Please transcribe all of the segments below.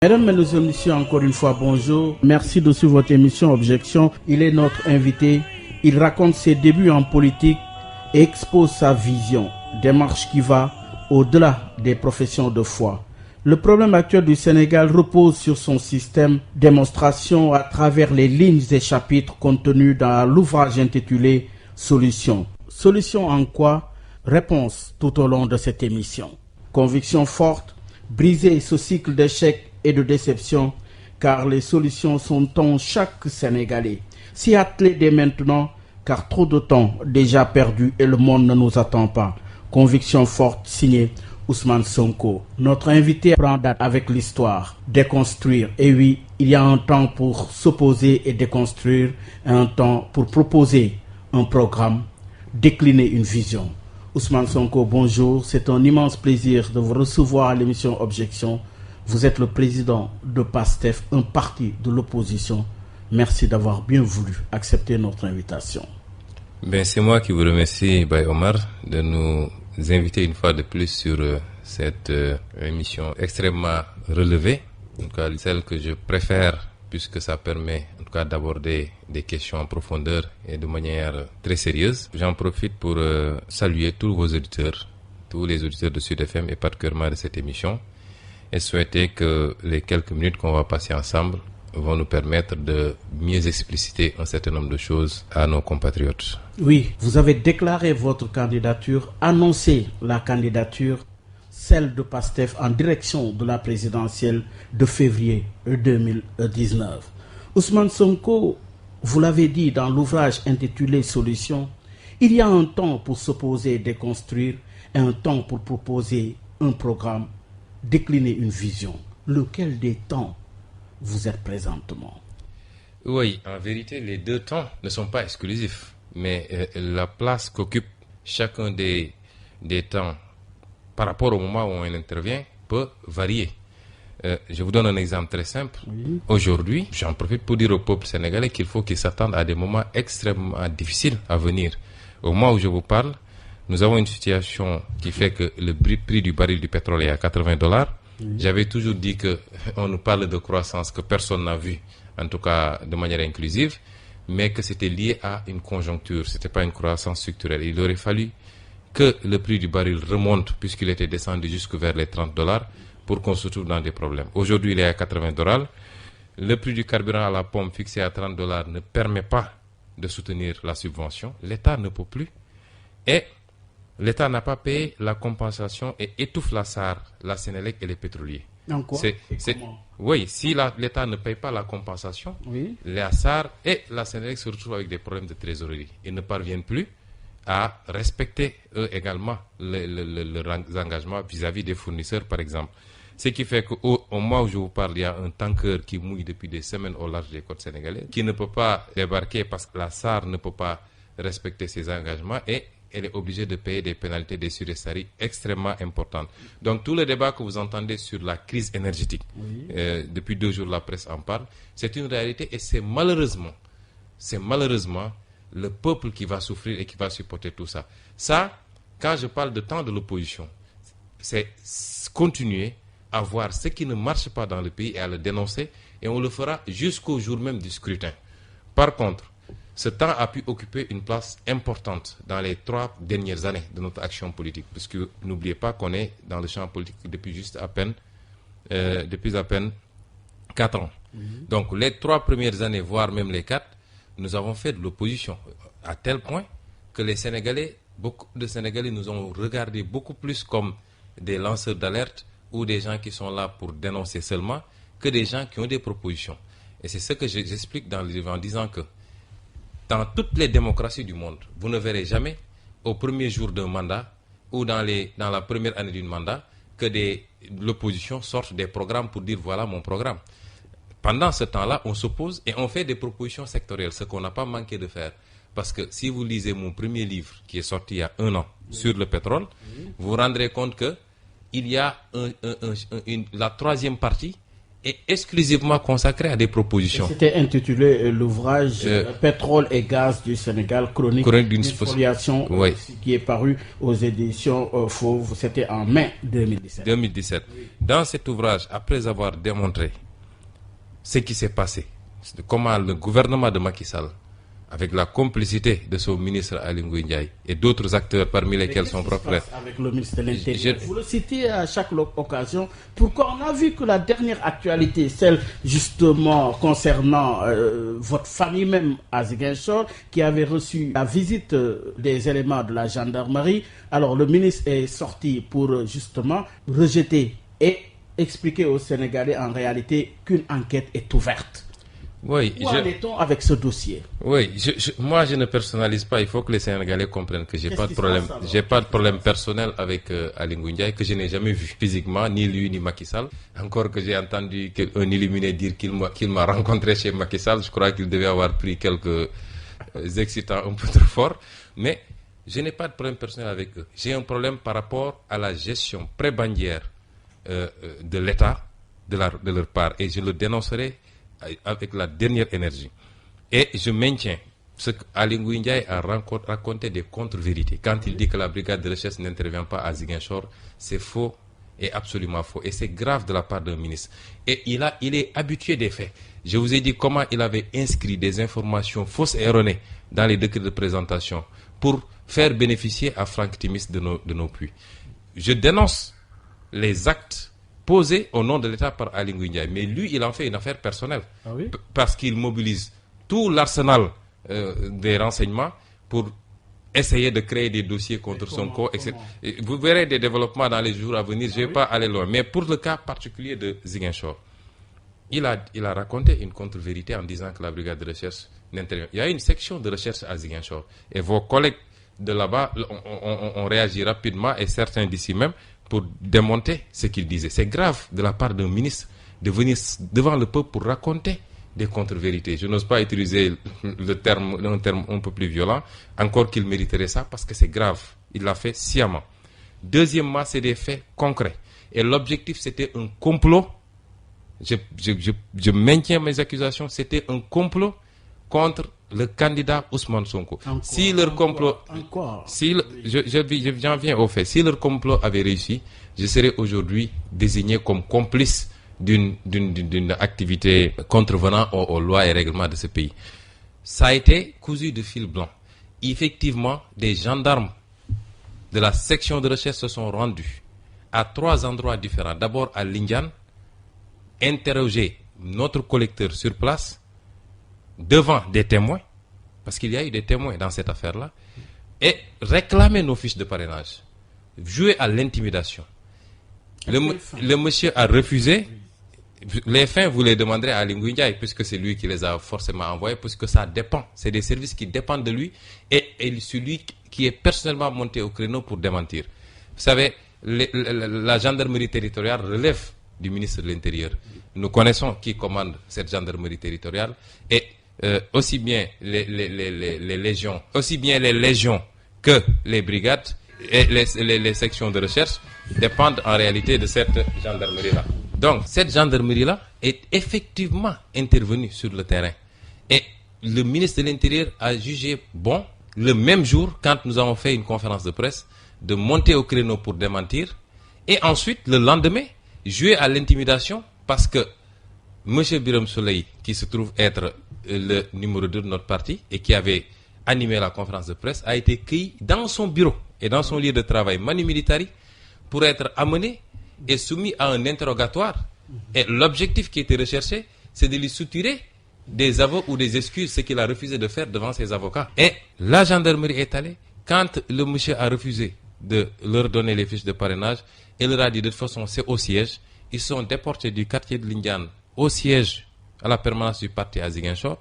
Mesdames, Mesdemoiselles, Messieurs, encore une fois, bonjour. Merci de suivre votre émission Objection. Il est notre invité. Il raconte ses débuts en politique et expose sa vision. Démarche qui va au-delà des professions de foi. Le problème actuel du Sénégal repose sur son système. Démonstration à travers les lignes et chapitres contenus dans l'ouvrage intitulé Solutions. Solutions en quoi? Réponse tout au long de cette émission. Conviction forte, briser ce cycle d'échecs et de déception, car les solutions sont en chaque Sénégalais. S'y atteler dès maintenant, car trop de temps déjà perdu et le monde ne nous attend pas. Conviction forte, signée Ousmane Sonko. Notre invité prend date avec l'histoire. Déconstruire. Et oui, il y a un temps pour s'opposer et déconstruire, et un temps pour proposer un programme, décliner une vision. Ousmane Sonko, bonjour. C'est un immense plaisir de vous recevoir à l'émission Objection. Vous êtes le président de PASTEF, un parti de l'opposition. Merci d'avoir bien voulu accepter notre invitation. C'est moi qui vous remercie, Baye Omar, de nous inviter une fois de plus sur cette émission extrêmement relevée, en tout cas celle que je préfère, puisque ça permet en tout cas d'aborder des questions en profondeur et de manière très sérieuse. J'en profite pour saluer tous vos auditeurs, tous les auditeurs de Sud FM et particulièrement de cette émission, et souhaiter que les quelques minutes qu'on va passer ensemble vont nous permettre de mieux expliciter un certain nombre de choses à nos compatriotes. Oui, vous avez déclaré votre candidature, annoncé la candidature, celle de PASTEF en direction de la présidentielle de février 2019. Ousmane Sonko, vous l'avez dit dans l'ouvrage intitulé Solutions, il y a un temps pour s'opposer et déconstruire et un temps pour proposer un programme, décliner une vision. Lequel des temps vous êtes présentement? Oui, en vérité, les deux temps ne sont pas exclusifs, mais la place qu'occupe chacun des temps par rapport au moment où on intervient peut varier. Je vous donne un exemple très simple. Oui. Aujourd'hui, j'en profite pour dire au peuple sénégalais qu'il faut qu'il s'attende à des moments extrêmement difficiles à venir. Au moment où je vous parle, nous avons une situation qui fait que le prix du baril du pétrole est à $80. Oui. J'avais toujours dit qu'on nous parle de croissance que personne n'a vue, en tout cas de manière inclusive, mais que c'était lié à une conjoncture, ce n'était pas une croissance structurelle. Il aurait fallu que le prix du baril remonte, puisqu'il était descendu jusque vers les $30, pour qu'on se trouve dans des problèmes. Aujourd'hui, il est à $80. Le prix du carburant à la pompe fixé à $30 ne permet pas de soutenir la subvention. L'État ne peut plus. Et l'État n'a pas payé la compensation et étouffe la SAR, la Sénélec et les pétroliers. En quoi? Oui, si l'État ne paye pas la compensation, oui, la SAR et la Sénélec se retrouvent avec des problèmes de trésorerie. Ils ne parviennent plus à respecter eux également leurs engagements vis-à-vis des fournisseurs, par exemple. Ce qui fait qu'au moment où je vous parle, il y a un tanker qui mouille depuis des semaines au large des côtes sénégalaises, qui ne peut pas débarquer parce que la SAR ne peut pas respecter ses engagements et elle est obligée de payer des pénalités des surestaries extrêmement importantes. Donc tout le débat que vous entendez sur la crise énergétique, oui, depuis 2 jours la presse en parle, c'est une réalité et c'est malheureusement le peuple qui va souffrir et qui va supporter tout ça. Ça, quand je parle de temps de l'opposition, c'est continuer à voir ce qui ne marche pas dans le pays et à le dénoncer, et on le fera jusqu'au jour même du scrutin. Par contre, ce temps a pu occuper une place importante dans les 3 dernières années de notre action politique, parce que n'oubliez pas qu'on est dans le champ politique depuis à peine 4 ans. Mm-hmm. Donc les 3 premières années, voire même les 4, nous avons fait de l'opposition, à tel point que beaucoup de Sénégalais nous ont regardé beaucoup plus comme des lanceurs d'alerte ou des gens qui sont là pour dénoncer seulement, que des gens qui ont des propositions. Et c'est ce que j'explique dans le livre en disant que dans toutes les démocraties du monde, vous ne verrez jamais au premier jour d'un mandat ou dans la première année d'un mandat que l'opposition sorte des programmes pour dire voilà mon programme. Pendant ce temps-là, on s'oppose et on fait des propositions sectorielles, ce qu'on n'a pas manqué de faire. Parce que si vous lisez mon premier livre qui est sorti il y a 1 an sur le pétrole, vous vous rendrez compte que il y a la 3e partie est exclusivement consacré à des propositions. C'était intitulé l'ouvrage Pétrole et gaz du Sénégal, chronique d'une spoliation, oui, qui est paru aux éditions Fauve. C'était en mai 2017. Oui. Dans cet ouvrage, après avoir démontré ce qui s'est passé, comment le gouvernement de Macky Sall, avec la complicité de son ministre Aly Ngouille Ndiaye et d'autres acteurs parmi lesquels son propre frère. Avec le ministre de l'Intérieur. Vous le citez à chaque occasion. Pourquoi on a vu que la dernière actualité, celle justement concernant votre famille même à Ziguinchor, qui avait reçu la visite des éléments de la gendarmerie, alors le ministre est sorti pour justement rejeter et expliquer aux Sénégalais en réalité qu'une enquête est ouverte. Oui, où en est-on avec ce dossier? Oui, moi je ne personnalise pas. Il faut que les Sénégalais comprennent que j'ai pas de problème personnel avec Aly Ngouille Ndiaye, que je n'ai jamais vu physiquement, ni lui ni Macky Sall. Encore que j'ai entendu un illuminé dire qu'il m'a rencontré chez Macky Sall. Je crois qu'il devait avoir pris quelques excitants un peu trop forts. Mais je n'ai pas de problème personnel avec eux. J'ai un problème par rapport à la gestion prébandière de l'État de leur part, et je le dénoncerai avec la dernière énergie. Et je maintiens ce qu'Aly Ngouille Ndiaye a raconté des contre-vérités. Quand il dit que la brigade de recherche n'intervient pas à Ziguinchor, c'est faux et absolument faux. Et c'est grave de la part d'un ministre. Et il est habitué des faits. Je vous ai dit comment il avait inscrit des informations fausses et erronées dans les décrets de présentation pour faire bénéficier à Franck Timis de nos puits. Je dénonce les actes posé au nom de l'État par Aly Ngouille Ndiaye. Mais lui, il en fait une affaire personnelle. Ah oui? Parce qu'il mobilise tout l'arsenal des renseignements pour essayer de créer des dossiers contre Sonko, etc. Vous verrez des développements dans les jours à venir. Je ne vais pas aller loin. Mais pour le cas particulier de Ziguinchor, il a raconté une contre-vérité en disant que la brigade de recherche n'intervient. Il y a une section de recherche à Ziguinchor. Et vos collègues de là-bas ont réagi rapidement, et certains d'ici même, pour démonter ce qu'il disait. C'est grave de la part d'un ministre de venir devant le peuple pour raconter des contre-vérités. Je n'ose pas utiliser un terme un peu plus violent, encore qu'il mériterait ça, parce que c'est grave. Il l'a fait sciemment. Deuxièmement, c'est des faits concrets. Et l'objectif, c'était un complot. Je maintiens mes accusations. C'était un complot contre le candidat Ousmane Sonko. Si leur complot, j'en viens au fait, si leur complot avait réussi, je serais aujourd'hui désigné comme complice d'une activité contrevenant aux lois et règlements de ce pays. Ça a été cousu de fil blanc. Effectivement, des gendarmes de la section de recherche se sont rendus à 3 endroits différents. D'abord à Lindiane, interroger notre collecteur sur place, devant des témoins, parce qu'il y a eu des témoins dans cette affaire-là, et réclamer nos fiches de parrainage, jouer à l'intimidation. Le monsieur a refusé. Les fins, vous les demanderez à Aly Ngouille Ndiaye, puisque c'est lui qui les a forcément envoyés, puisque ça dépend. C'est des services qui dépendent de lui, et celui qui est personnellement monté au créneau pour démentir. Vous savez, la gendarmerie territoriale relève du ministre de l'Intérieur. Nous connaissons qui commande cette gendarmerie territoriale, et aussi bien les légions, que les brigades et les sections de recherche dépendent en réalité de cette gendarmerie-là. Donc, cette gendarmerie-là est effectivement intervenue sur le terrain. Et le ministre de l'Intérieur a jugé bon, le même jour, quand nous avons fait une conférence de presse, de monter au créneau pour démentir, et ensuite, le lendemain, jouer à l'intimidation, parce que M. Birame Souleye, qui se trouve être le numéro 2 de notre parti et qui avait animé la conférence de presse, a été cueilli dans son bureau et dans son lieu de travail Manu Militari pour être amené et soumis à un interrogatoire. Et l'objectif qui était recherché, c'est de lui soutirer des aveux ou des excuses, ce qu'il a refusé de faire devant ses avocats. Et la gendarmerie est allée, quand le monsieur a refusé de leur donner les fiches de parrainage, il leur a dit de toute façon c'est au siège. Ils sont déportés du quartier de Lindiane au siège, à la permanence du parti à Ziguinchor.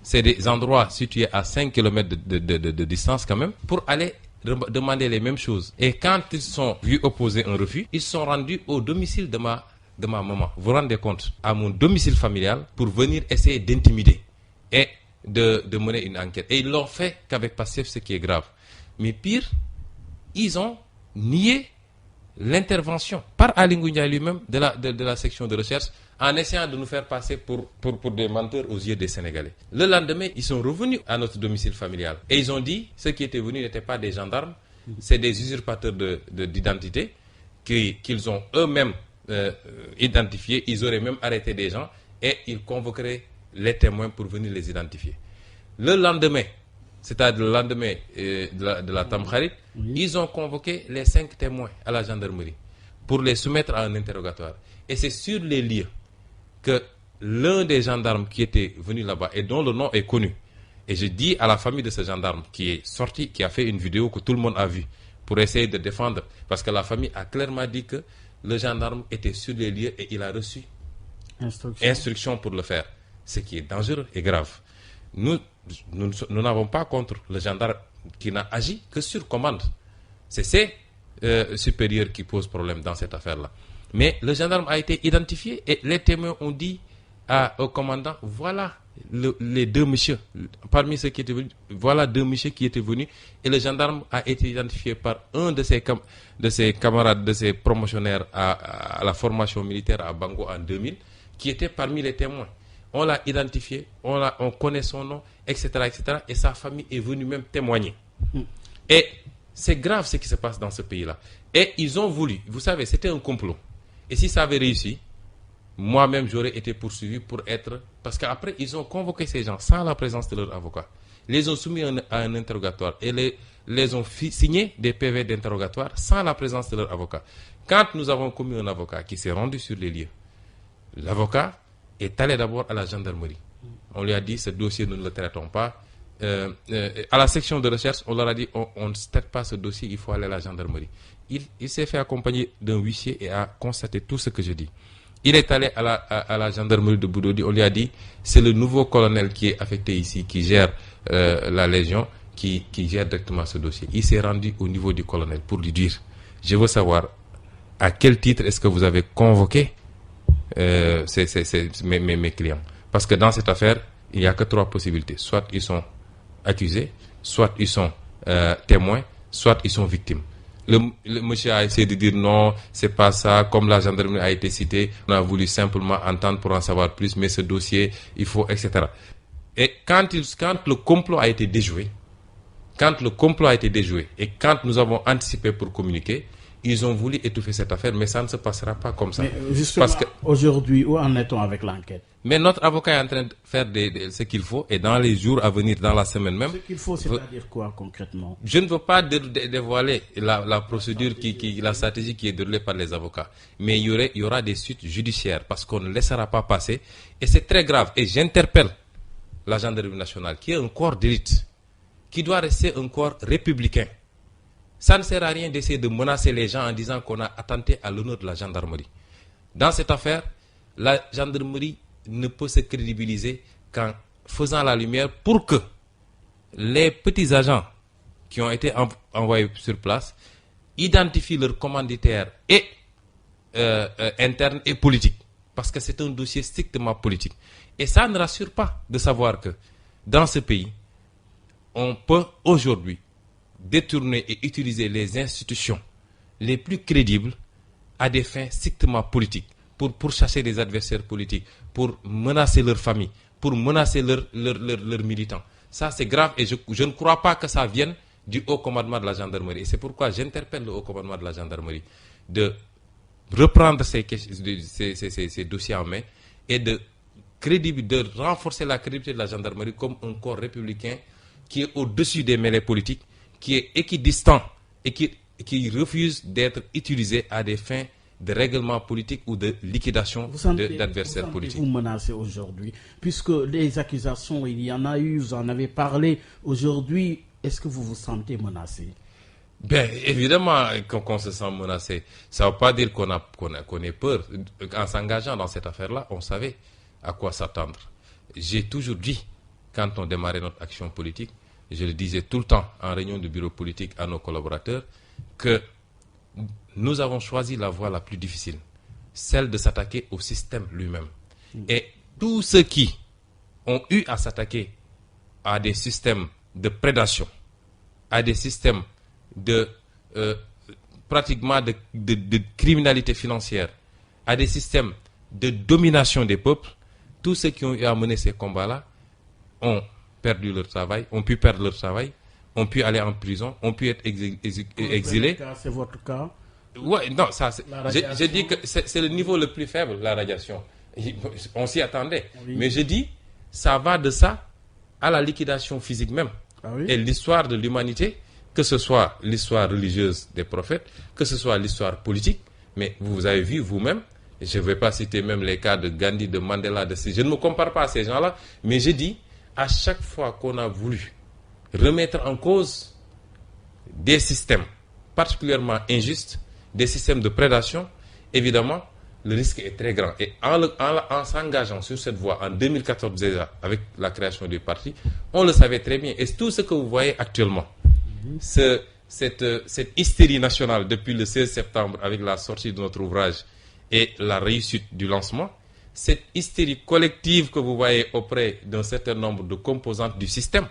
C'est des endroits situés à 5 km de distance quand même, pour aller demander les mêmes choses. Et quand ils sont vus opposer un refus, ils sont rendus au domicile de ma maman. Vous vous rendez compte? À mon domicile familial, pour venir essayer d'intimider et de mener une enquête. Et ils l'ont fait qu'avec Pastef, ce qui est grave. Mais pire, ils ont nié l'intervention par Aly Ngouille Ndiaye lui-même de la section de recherche en essayant de nous faire passer pour des menteurs aux yeux des Sénégalais. Le lendemain, ils sont revenus à notre domicile familial. Et ils ont dit, ceux qui étaient venus n'étaient pas des gendarmes, c'est des usurpateurs d'identité qu'ils ont eux-mêmes identifiés. Ils auraient même arrêté des gens et ils convoqueraient les témoins pour venir les identifier. Le lendemain, c'est-à-dire le lendemain de la Tamkharit, ils ont convoqué les 5 témoins à la gendarmerie pour les soumettre à un interrogatoire. Et c'est sur les lieux que l'un des gendarmes qui était venu là-bas et dont le nom est connu, et je dis à la famille de ce gendarme qui est sorti, qui a fait une vidéo que tout le monde a vue pour essayer de défendre, parce que la famille a clairement dit que le gendarme était sur les lieux et il a reçu instruction pour le faire, ce qui est dangereux et grave. Nous n'avons pas contre le gendarme qui n'a agi que sur commande. C'est ses supérieurs qui posent problème dans cette affaire-là. Mais le gendarme a été identifié et les témoins ont dit au commandant, voilà les 2 messieurs, parmi ceux qui étaient venus, voilà 2 messieurs qui étaient venus, et le gendarme a été identifié par un de ses camarades, de ses promotionnaires à la formation militaire à Bango en 2000, qui était parmi les témoins. On l'a identifié, on connaît son nom, etc., etc., et sa famille est venue même témoigner. Et c'est grave ce qui se passe dans ce pays-là. Et ils ont voulu, vous savez, c'était un complot. Et si ça avait réussi, moi-même j'aurais été poursuivi pour être... Parce qu'après, ils ont convoqué ces gens sans la présence de leur avocat. Les ont soumis à un interrogatoire et les ont signé des PV d'interrogatoire sans la présence de leur avocat. Quand nous avons commis un avocat qui s'est rendu sur les lieux, l'avocat est allé d'abord à la gendarmerie. On lui a dit, ce dossier, nous ne le traitons pas. À la section de recherche, on leur a dit, on ne traite pas ce dossier, il faut aller à la gendarmerie. Il s'est fait accompagner d'un huissier et a constaté tout ce que je dis. Il est allé à la gendarmerie de Boudoudi, on lui a dit, c'est le nouveau colonel qui est affecté ici, qui gère la Légion, qui gère directement ce dossier. Il s'est rendu au niveau du colonel pour lui dire, je veux savoir à quel titre est-ce que vous avez convoqué mes clients. Parce que dans cette affaire, il n'y a que 3 possibilités. Soit ils sont accusés, soit ils sont témoins, soit ils sont victimes. Le monsieur a essayé de dire non, c'est pas ça, comme la gendarmerie a été citée, on a voulu simplement entendre pour en savoir plus, mais ce dossier, il faut, etc. Et quand le complot a été déjoué, et quand nous avons anticipé pour communiquer, ils ont voulu étouffer cette affaire, mais ça ne se passera pas comme ça. Mais justement, parce que aujourd'hui, où en est-on avec l'enquête? Mais notre avocat est en train de faire ce qu'il faut, et dans les jours à venir, dans la semaine même... Ce qu'il faut, c'est-à-dire quoi concrètement? Je ne veux pas dévoiler la procédure, la stratégie qui est déroulée par les avocats. Mais il y aura des suites judiciaires, parce qu'on ne laissera pas passer. Et c'est très grave. Et j'interpelle la gendarmerie nationale, qui est un corps d'élite, qui doit rester un corps républicain. Ça ne sert à rien d'essayer de menacer les gens en disant qu'on a attenté à l'honneur de la gendarmerie. Dans cette affaire, la gendarmerie ne peut se crédibiliser qu'en faisant la lumière pour que les petits agents qui ont été envoyés sur place identifient leurs commanditaires et internes et politiques. Parce que c'est un dossier strictement politique. Et ça ne rassure pas de savoir que dans ce pays, on peut aujourd'hui détourner et utiliser les institutions les plus crédibles à des fins strictement politiques, pour pourchasser des adversaires politiques, pour menacer leur famille, pour menacer leurs militants. Ça, c'est grave et je ne crois pas que ça vienne du haut commandement de la gendarmerie. Et c'est pourquoi j'interpelle le haut commandement de la gendarmerie de reprendre ces dossiers en main et de renforcer la crédibilité de la gendarmerie comme un corps républicain qui est au-dessus des mêlées politiques, qui est équidistant et qui refuse d'être utilisé à des fins de règlement politique ou de liquidation d'adversaires politiques. Vous menacez aujourd'hui, puisque les accusations, il y en a eu, vous en avez parlé. Aujourd'hui, est-ce que vous vous sentez menacé? Bien, évidemment qu'on se sent menacé. Ça ne veut pas dire qu'on ait peur. En s'engageant dans cette affaire-là, on savait à quoi s'attendre. J'ai toujours dit, quand on démarrait notre action politique, je le disais tout le temps en réunion de bureau politique à nos collaborateurs, que nous avons choisi la voie la plus difficile, celle de s'attaquer au système lui-même. Et tous ceux qui ont eu à s'attaquer à des systèmes de prédation, à des systèmes pratiquement de criminalité financière, à des systèmes de domination des peuples, tous ceux qui ont eu à mener ces combats-là ont perdu leur travail, ont pu perdre leur travail, ont pu aller en prison, ont pu être exilés. C'est votre cas? Ouais, non, ça, je dis que c'est le niveau le plus faible, la radiation. On s'y attendait. Oui. Mais je dis, ça va de ça à la liquidation physique même. Ah oui? Et l'histoire de l'humanité, que ce soit l'histoire religieuse des prophètes, que ce soit l'histoire politique, mais vous avez vu vous-même, je ne vais pas citer même les cas de Gandhi, de Mandela, je ne me compare pas à ces gens-là, mais je dis, à chaque fois qu'on a voulu remettre en cause des systèmes particulièrement injustes, des systèmes de prédation, évidemment, le risque est très grand. Et en s'engageant sur cette voie en 2014 déjà, avec la création du parti, on le savait très bien. Et tout ce que vous voyez actuellement, cette hystérie nationale depuis le 16 septembre avec la sortie de notre ouvrage et la réussite du lancement, cette hystérie collective que vous voyez auprès d'un certain nombre de composantes du système,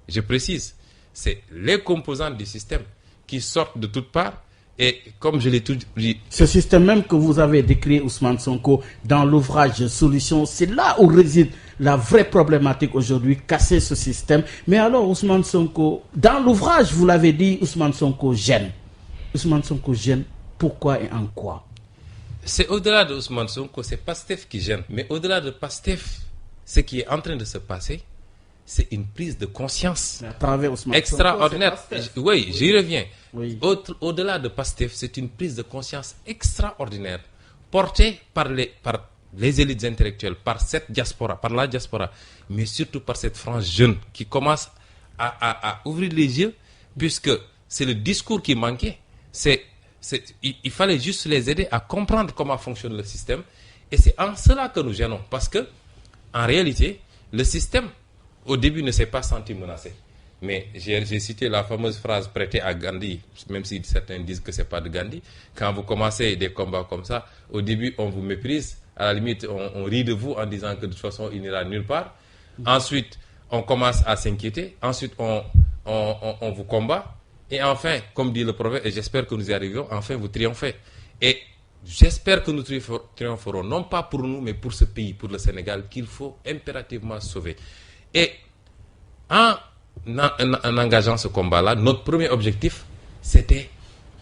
je précise, c'est les composantes du système qui sortent de toutes parts. Et comme je l'ai tout dit... Ce système même que vous avez décrit, Ousmane Sonko, dans l'ouvrage Solutions, c'est là où réside la vraie problématique aujourd'hui, casser ce système. Mais alors, Ousmane Sonko, dans l'ouvrage, vous l'avez dit, Ousmane Sonko gêne. Ousmane Sonko gêne, pourquoi et en quoi? C'est au-delà de Ousmane Sonko, c'est Pastef qui gêne. Mais au-delà de Pastef, ce qui est en train de se passer, c'est une prise de conscience à travers Ousmane extraordinaire. Sonko, oui, j'y reviens. Oui. Au-delà de Pastef, c'est une prise de conscience extraordinaire portée par les élites intellectuelles, par cette diaspora, par la diaspora, mais surtout par cette frange jeune qui commence à ouvrir les yeux, puisque c'est le discours qui manquait. Il fallait juste les aider à comprendre comment fonctionne le système. Et c'est en cela que nous gênons. Parce que, en réalité, le système, au début, ne s'est pas senti menacé. Mais j'ai cité la fameuse phrase prêtée à Gandhi, même si certains disent que ce n'est pas de Gandhi. Quand vous commencez des combats comme ça, au début, on vous méprise. À la limite, on rit de vous en disant que de toute façon, il n'ira nulle part. Ensuite, on commence à s'inquiéter. Ensuite, on vous combat. Et enfin, comme dit le prophète, et j'espère que nous y arriverons, enfin vous triomphez. Et j'espère que nous triompherons, non pas pour nous, mais pour ce pays, pour le Sénégal, qu'il faut impérativement sauver. Et en engageant ce combat-là, notre premier objectif, c'était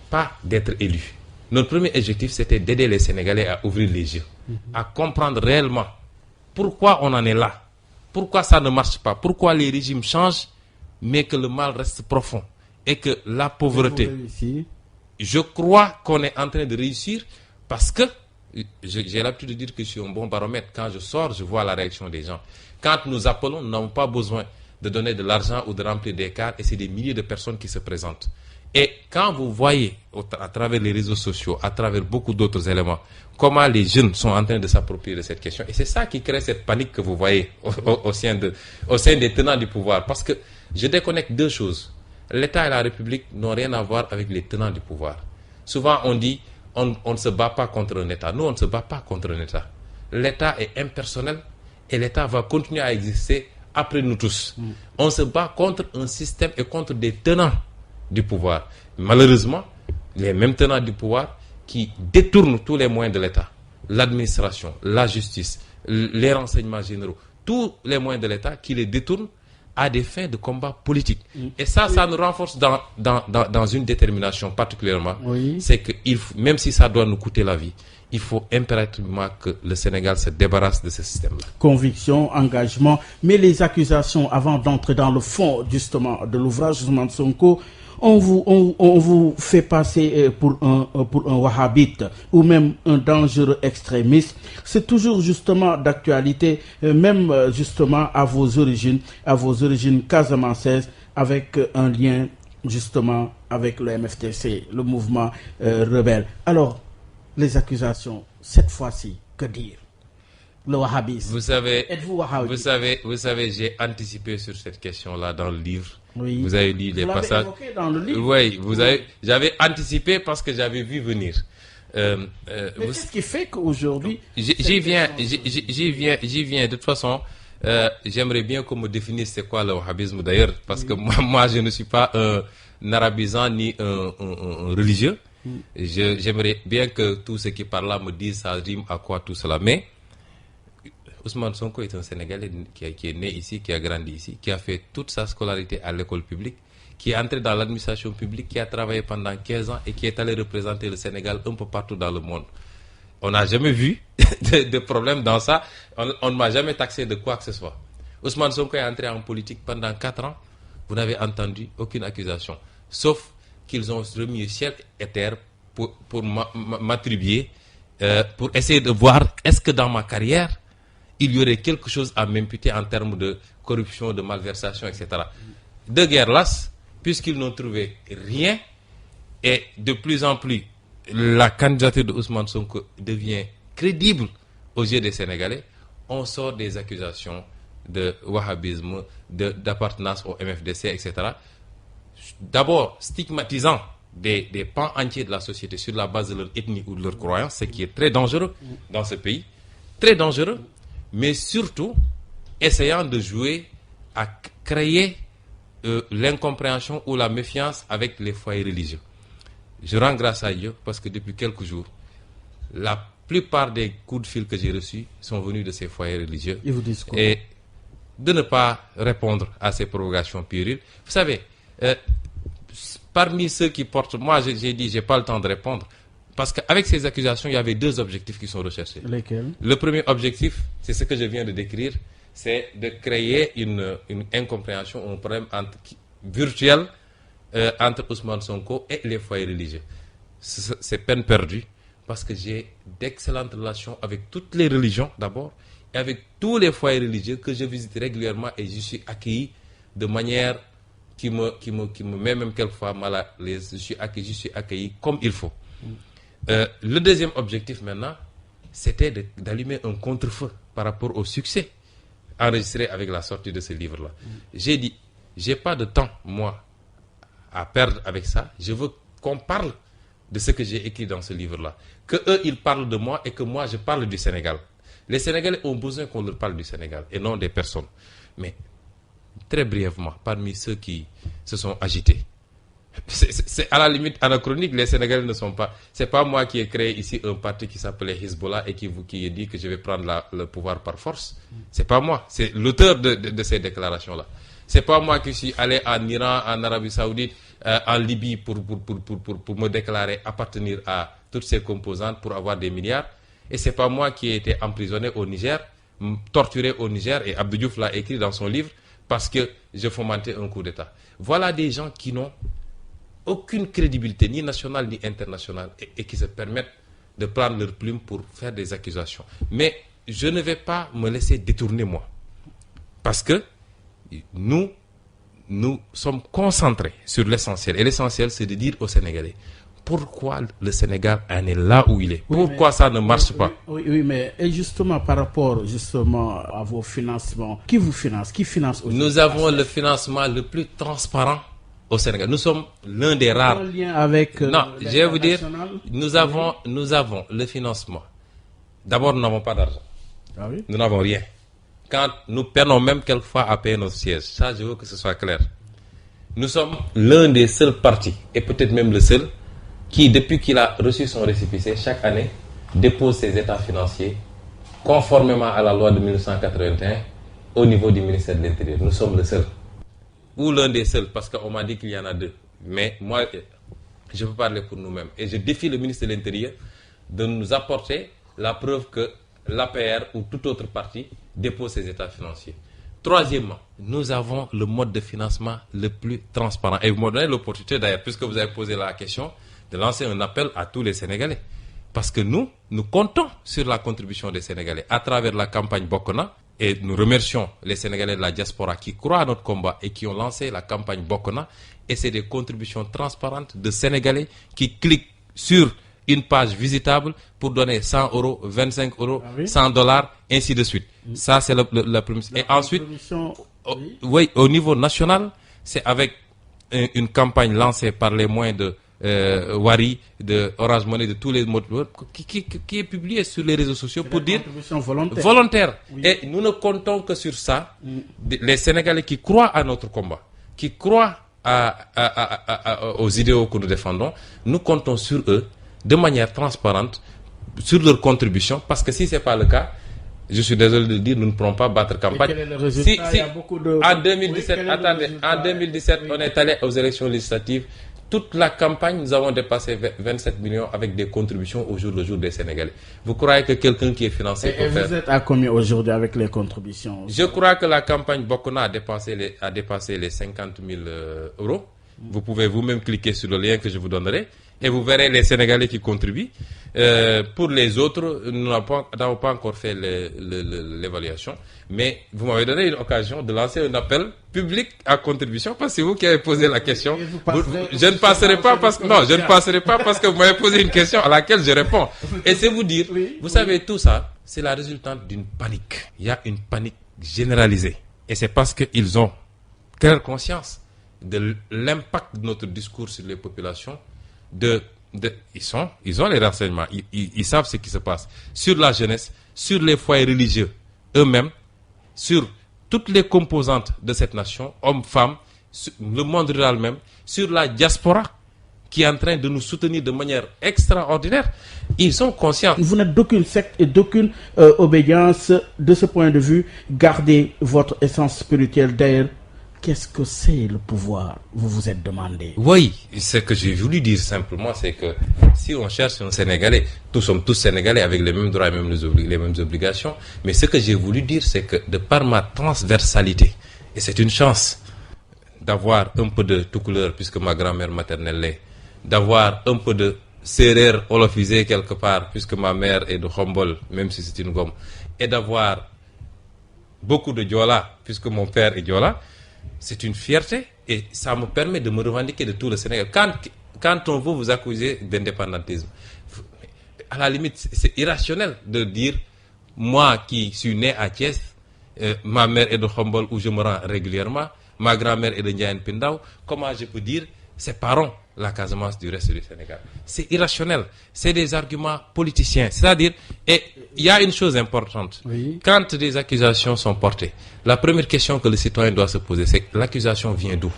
pas d'être élu. Notre premier objectif, c'était d'aider les Sénégalais à ouvrir les yeux, à comprendre réellement pourquoi on en est là, pourquoi ça ne marche pas, pourquoi les régimes changent, mais que le mal reste profond. Et que la pauvreté, je crois qu'on est en train de réussir parce que j'ai l'habitude de dire que je suis un bon baromètre. Quand je sors, je vois la réaction des gens. Quand nous appelons, nous n'avons pas besoin de donner de l'argent ou de remplir des cartes et c'est des milliers de personnes qui se présentent. Et quand vous voyez à travers les réseaux sociaux, à travers beaucoup d'autres éléments, comment les jeunes sont en train de s'approprier de cette question. Et c'est ça qui crée cette panique que vous voyez au sein des tenants du pouvoir. Parce que je déconnecte deux choses. L'État et la République n'ont rien à voir avec les tenants du pouvoir. Souvent, on dit, on ne se bat pas contre un État. Nous, on ne se bat pas contre un État. L'État est impersonnel et l'État va continuer à exister après nous tous. On se bat contre un système et contre des tenants du pouvoir. Malheureusement, les mêmes tenants du pouvoir qui détournent tous les moyens de l'État. L'administration, la justice, les renseignements généraux, tous les moyens de l'État qui les détournent à des fins de combat politique. Et ça nous renforce dans une détermination particulièrement. Oui. C'est que même si ça doit nous coûter la vie, il faut impérativement que le Sénégal se débarrasse de ce système-là. Conviction, engagement, mais les accusations, avant d'entrer dans le fond justement de l'ouvrage Ousmane Sonko, on vous fait passer pour un wahhabite ou même un dangereux extrémiste. C'est toujours justement d'actualité, même justement à vos origines casamançaises, avec un lien justement avec le MFDC, le mouvement rebelle. Alors, les accusations, cette fois-ci, que dire? Le wahhabisme. Vous savez, êtes-vous wahhabite? vous savez, j'ai anticipé sur cette question-là dans le livre. Oui. Vous avez lu les passages. Évoqué dans le livre. Oui, j'avais anticipé parce que j'avais vu venir. Mais qu'est-ce qui fait qu'aujourd'hui... J'y viens. De toute façon, j'aimerais bien qu'on me définisse c'est quoi le wahhabisme d'ailleurs, parce que moi, je ne suis pas un arabisant ni un religieux. J'aimerais bien que tous ceux qui parlent là me disent ça rime à quoi tout cela. Mais Ousmane Sonko est un Sénégalais qui est né ici, qui a grandi ici, qui a fait toute sa scolarité à l'école publique, qui est entré dans l'administration publique, qui a travaillé pendant 15 ans et qui est allé représenter le Sénégal un peu partout dans le monde. On n'a jamais vu de problème dans ça. On ne m'a jamais taxé de quoi que ce soit. Ousmane Sonko est entré en politique pendant 4 ans. Vous n'avez entendu aucune accusation. Sauf qu'ils ont remis ciel et terre pour m'attribuer, pour essayer de voir est-ce que dans ma carrière, il y aurait quelque chose à m'imputer en termes de corruption, de malversation, etc. De guerre lasse, puisqu'ils n'ont trouvé rien, et de plus en plus, la candidature de Ousmane Sonko devient crédible aux yeux des Sénégalais, on sort des accusations de wahhabisme, d'appartenance au MFDC, etc. D'abord, stigmatisant des pans entiers de la société sur la base de leur ethnie ou de leur croyance, ce qui est très dangereux dans ce pays, très dangereux, mais surtout essayant de jouer à créer l'incompréhension ou la méfiance avec les foyers religieux. Je rends grâce à Dieu parce que depuis quelques jours, la plupart des coups de fil que j'ai reçus sont venus de ces foyers religieux. Ils vous disent quoi? Et de ne pas répondre à ces provocations puériles. Vous savez, parmi ceux qui portent... Moi, j'ai dit, j'ai pas le temps de répondre. Parce qu'avec ces accusations, il y avait 2 objectifs qui sont recherchés. Lesquels? Le premier objectif, c'est ce que je viens de décrire, c'est de créer une incompréhension, un problème virtuel entre Ousmane Sonko et les foyers religieux. C'est peine perdue, parce que j'ai d'excellentes relations avec toutes les religions, d'abord, et avec tous les foyers religieux que je visite régulièrement, et je suis accueilli de manière qui me met même quelquefois mal à l'aise. Je suis accueilli comme il faut. Le deuxième objectif maintenant, c'était d'allumer un contre-feu par rapport au succès enregistré avec la sortie de ce livre-là. J'ai dit, j'ai pas de temps, moi, à perdre avec ça. Je veux qu'on parle de ce que j'ai écrit dans ce livre-là. Que eux, ils parlent de moi et que moi, je parle du Sénégal. Les Sénégalais ont besoin qu'on leur parle du Sénégal et non des personnes. Mais, très brièvement, parmi ceux qui se sont agités, c'est à la limite anachronique, les Sénégalais ne sont pas... C'est pas moi qui ai créé ici un parti qui s'appelait Hezbollah et qui ai dit que je vais prendre le pouvoir par force. C'est pas moi, c'est l'auteur de ces déclarations-là. C'est pas moi qui suis allé en Iran, en Arabie Saoudite, en Libye pour me déclarer appartenir à toutes ces composantes pour avoir des milliards. Et c'est pas moi qui ai été emprisonné au Niger, torturé au Niger, et Abdou Diouf l'a écrit dans son livre, parce que je fomentais un coup d'État. Voilà des gens qui n'ont aucune crédibilité, ni nationale ni internationale, et qui se permettent de prendre leur plume pour faire des accusations. Mais je ne vais pas me laisser détourner, moi. Parce que nous sommes concentrés sur l'essentiel. Et l'essentiel, c'est de dire aux Sénégalais pourquoi le Sénégal en est là où il est. Oui, pourquoi ça ne marche pas. Oui, mais et justement par rapport à vos financements, qui vous finance? Qui finance aujourd'hui? Nous avons le financement le plus transparent au Sénégal. Nous sommes l'un des rares. En lien avec non, je vais vous dire, nous avons le financement. D'abord, nous n'avons pas d'argent. Ah oui? Nous n'avons rien. Quand nous perdons même quelquefois à payer nos sièges. Ça, je veux que ce soit clair. Nous sommes l'un des seuls partis, et peut-être même le seul, qui, depuis qu'il a reçu son récépissé, chaque année, dépose ses états financiers conformément à la loi de 1981 au niveau du ministère de l'Intérieur. Nous sommes le seul. Ou l'un des seuls, parce qu'on m'a dit qu'il y en a 2. Mais moi, je peux parler pour nous-mêmes. Et je défie le ministre de l'Intérieur de nous apporter la preuve que l'APR ou tout autre parti dépose ses états financiers. Troisièmement, nous avons le mode de financement le plus transparent. Et vous me donnez l'opportunité d'ailleurs, puisque vous avez posé la question, de lancer un appel à tous les Sénégalais. Parce que nous comptons sur la contribution des Sénégalais à travers la campagne Bokona. Et nous remercions les Sénégalais de la diaspora qui croient à notre combat et qui ont lancé la campagne Bokona. Et c'est des contributions transparentes de Sénégalais qui cliquent sur une page visitable pour donner 100 €, 25 €, ah oui? 100 $, ainsi de suite. Ça, c'est la première. Et ensuite, oui, au niveau national, c'est avec une campagne lancée par les moyens de Wari, de Orange Money, de tous les modes qui est publié sur les réseaux sociaux pour dire volontaire. Oui. Et nous ne comptons que sur ça. Les Sénégalais qui croient à notre combat, qui croient aux idéaux que nous défendons, nous comptons sur eux de manière transparente, sur leur contribution, parce que si c'est pas le cas, je suis désolé de le dire, nous ne pourrons pas battre campagne. Quel est le résultat? Il y a beaucoup de... En 2017, en 2017, on est allé aux élections législatives. Toute la campagne, nous avons dépassé 27 millions avec des contributions au jour le jour des Sénégalais. Vous croyez que quelqu'un qui est financé et vous êtes à combien aujourd'hui avec les contributions? Je crois que la campagne Bokona a dépassé les 50 000 euros. Vous pouvez vous-même cliquer sur le lien que je vous donnerai et vous verrez les Sénégalais qui contribuent. Pour les autres, nous n'avons pas encore fait l'évaluation, mais vous m'avez donné une occasion de lancer un appel public à contribution parce que c'est vous qui avez posé la question. Je ne passerai pas parce que vous m'avez posé une question à laquelle je réponds. Et c'est vous dire, vous savez, tout ça, c'est la résultante d'une panique. Il y a une panique généralisée. Et c'est parce qu'ils ont claire conscience de l'impact de notre discours sur les populations, ils ont les renseignements, ils savent ce qui se passe sur la jeunesse, sur les foyers religieux eux-mêmes, sur toutes les composantes de cette nation, hommes, femmes, le monde rural même, sur la diaspora qui est en train de nous soutenir de manière extraordinaire. Ils sont conscients. Vous n'êtes d'aucune secte et d'aucune obédience. De ce point de vue, gardez votre essence spirituelle. D'ailleurs, qu'est-ce que c'est le pouvoir? Vous vous êtes demandé. Oui, ce que j'ai voulu dire simplement, c'est que si on cherche un Sénégalais, nous sommes tous Sénégalais avec les mêmes droits et les mêmes obligations. Mais ce que j'ai voulu dire, c'est que de par ma transversalité, et c'est une chance d'avoir un peu de tout couleur, puisque ma grand-mère maternelle l'est, d'avoir un peu de Serer olofisé quelque part, puisque ma mère est de Khombol, même si c'est une gomme, et d'avoir beaucoup de Diola, puisque mon père est Diola. C'est une fierté et ça me permet de me revendiquer de tout le Sénégal. Quand on veut vous accuser d'indépendantisme, à la limite, c'est irrationnel de dire, moi qui suis né à Thiès, ma mère est de Khombol où je me rends régulièrement, ma grand-mère est de Ndiaye Pindaw, comment je peux dire, séparons la Casamance du reste du Sénégal? C'est irrationnel, c'est des arguments politiciens. C'est-à-dire, et il y a une chose importante, quand des accusations sont portées, la première question que le citoyen doit se poser, c'est que l'accusation vient d'où?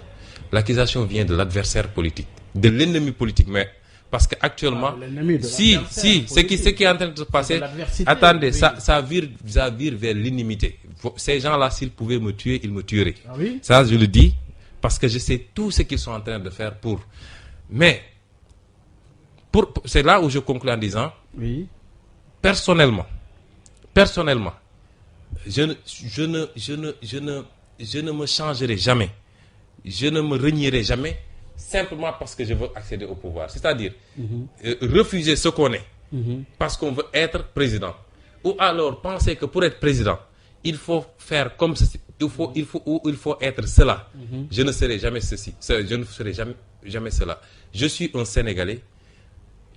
L'accusation vient de l'adversaire politique, de l'ennemi politique, mais parce qu'actuellement, ce qui est en train de se passer, attendez, ça vire vers l'inimité. Ces gens-là, s'ils pouvaient me tuer, ils me tueraient. Ça, je le dis, parce que je sais tout ce qu'ils sont en train de faire pour... Mais, c'est là où je conclue en disant, personnellement, je ne me changerai jamais, je ne me renierai jamais, simplement parce que je veux accéder au pouvoir. C'est-à-dire, refuser ce qu'on est, parce qu'on veut être président. Ou alors penser que pour être président, il faut faire comme ceci, il faut être cela. Je ne serai jamais ceci, je ne serai jamais cela. Je suis un Sénégalais.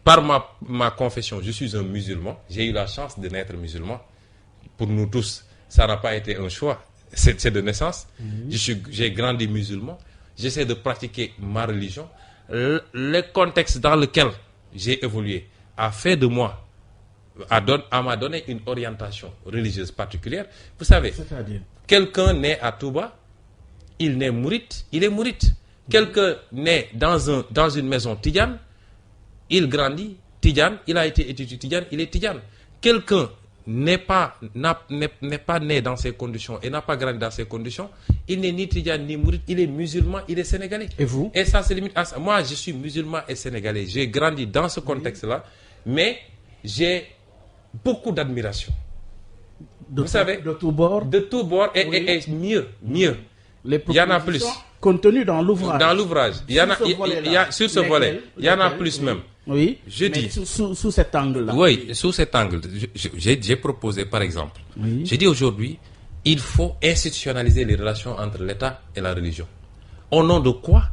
Par ma confession, je suis un musulman. J'ai eu la chance de naître musulman. Pour nous tous, ça n'a pas été un choix. C'est de naissance. J'ai grandi musulman. J'essaie de pratiquer ma religion. Le contexte dans lequel j'ai évolué a fait de moi, m'a donné une orientation religieuse particulière. Vous savez, quelqu'un né à Touba, il est mourite. Quelqu'un né dans une maison tidjane, il grandit tidjane, il a été étudié tidjane, il est tidjane. Quelqu'un n'est pas né dans ces conditions et n'a pas grandi dans ces conditions, il n'est ni tidjane ni mouride, il est musulman, il est sénégalais. Et vous? Et ça se limite à ça. Moi, je suis musulman et sénégalais. J'ai grandi dans ce contexte-là, mais j'ai beaucoup d'admiration. Vous savez, de tous bords. De tous bords et mieux. Il y en a plus. Contenu dans l'ouvrage. Dans l'ouvrage. Sur ce volet, il y en a plus même. Oui. Je dis. Sous cet angle-là. Oui, sous cet angle. J'ai proposé, par exemple. J'ai dit aujourd'hui, il faut institutionnaliser les relations entre l'État et la religion. Au nom de quoi,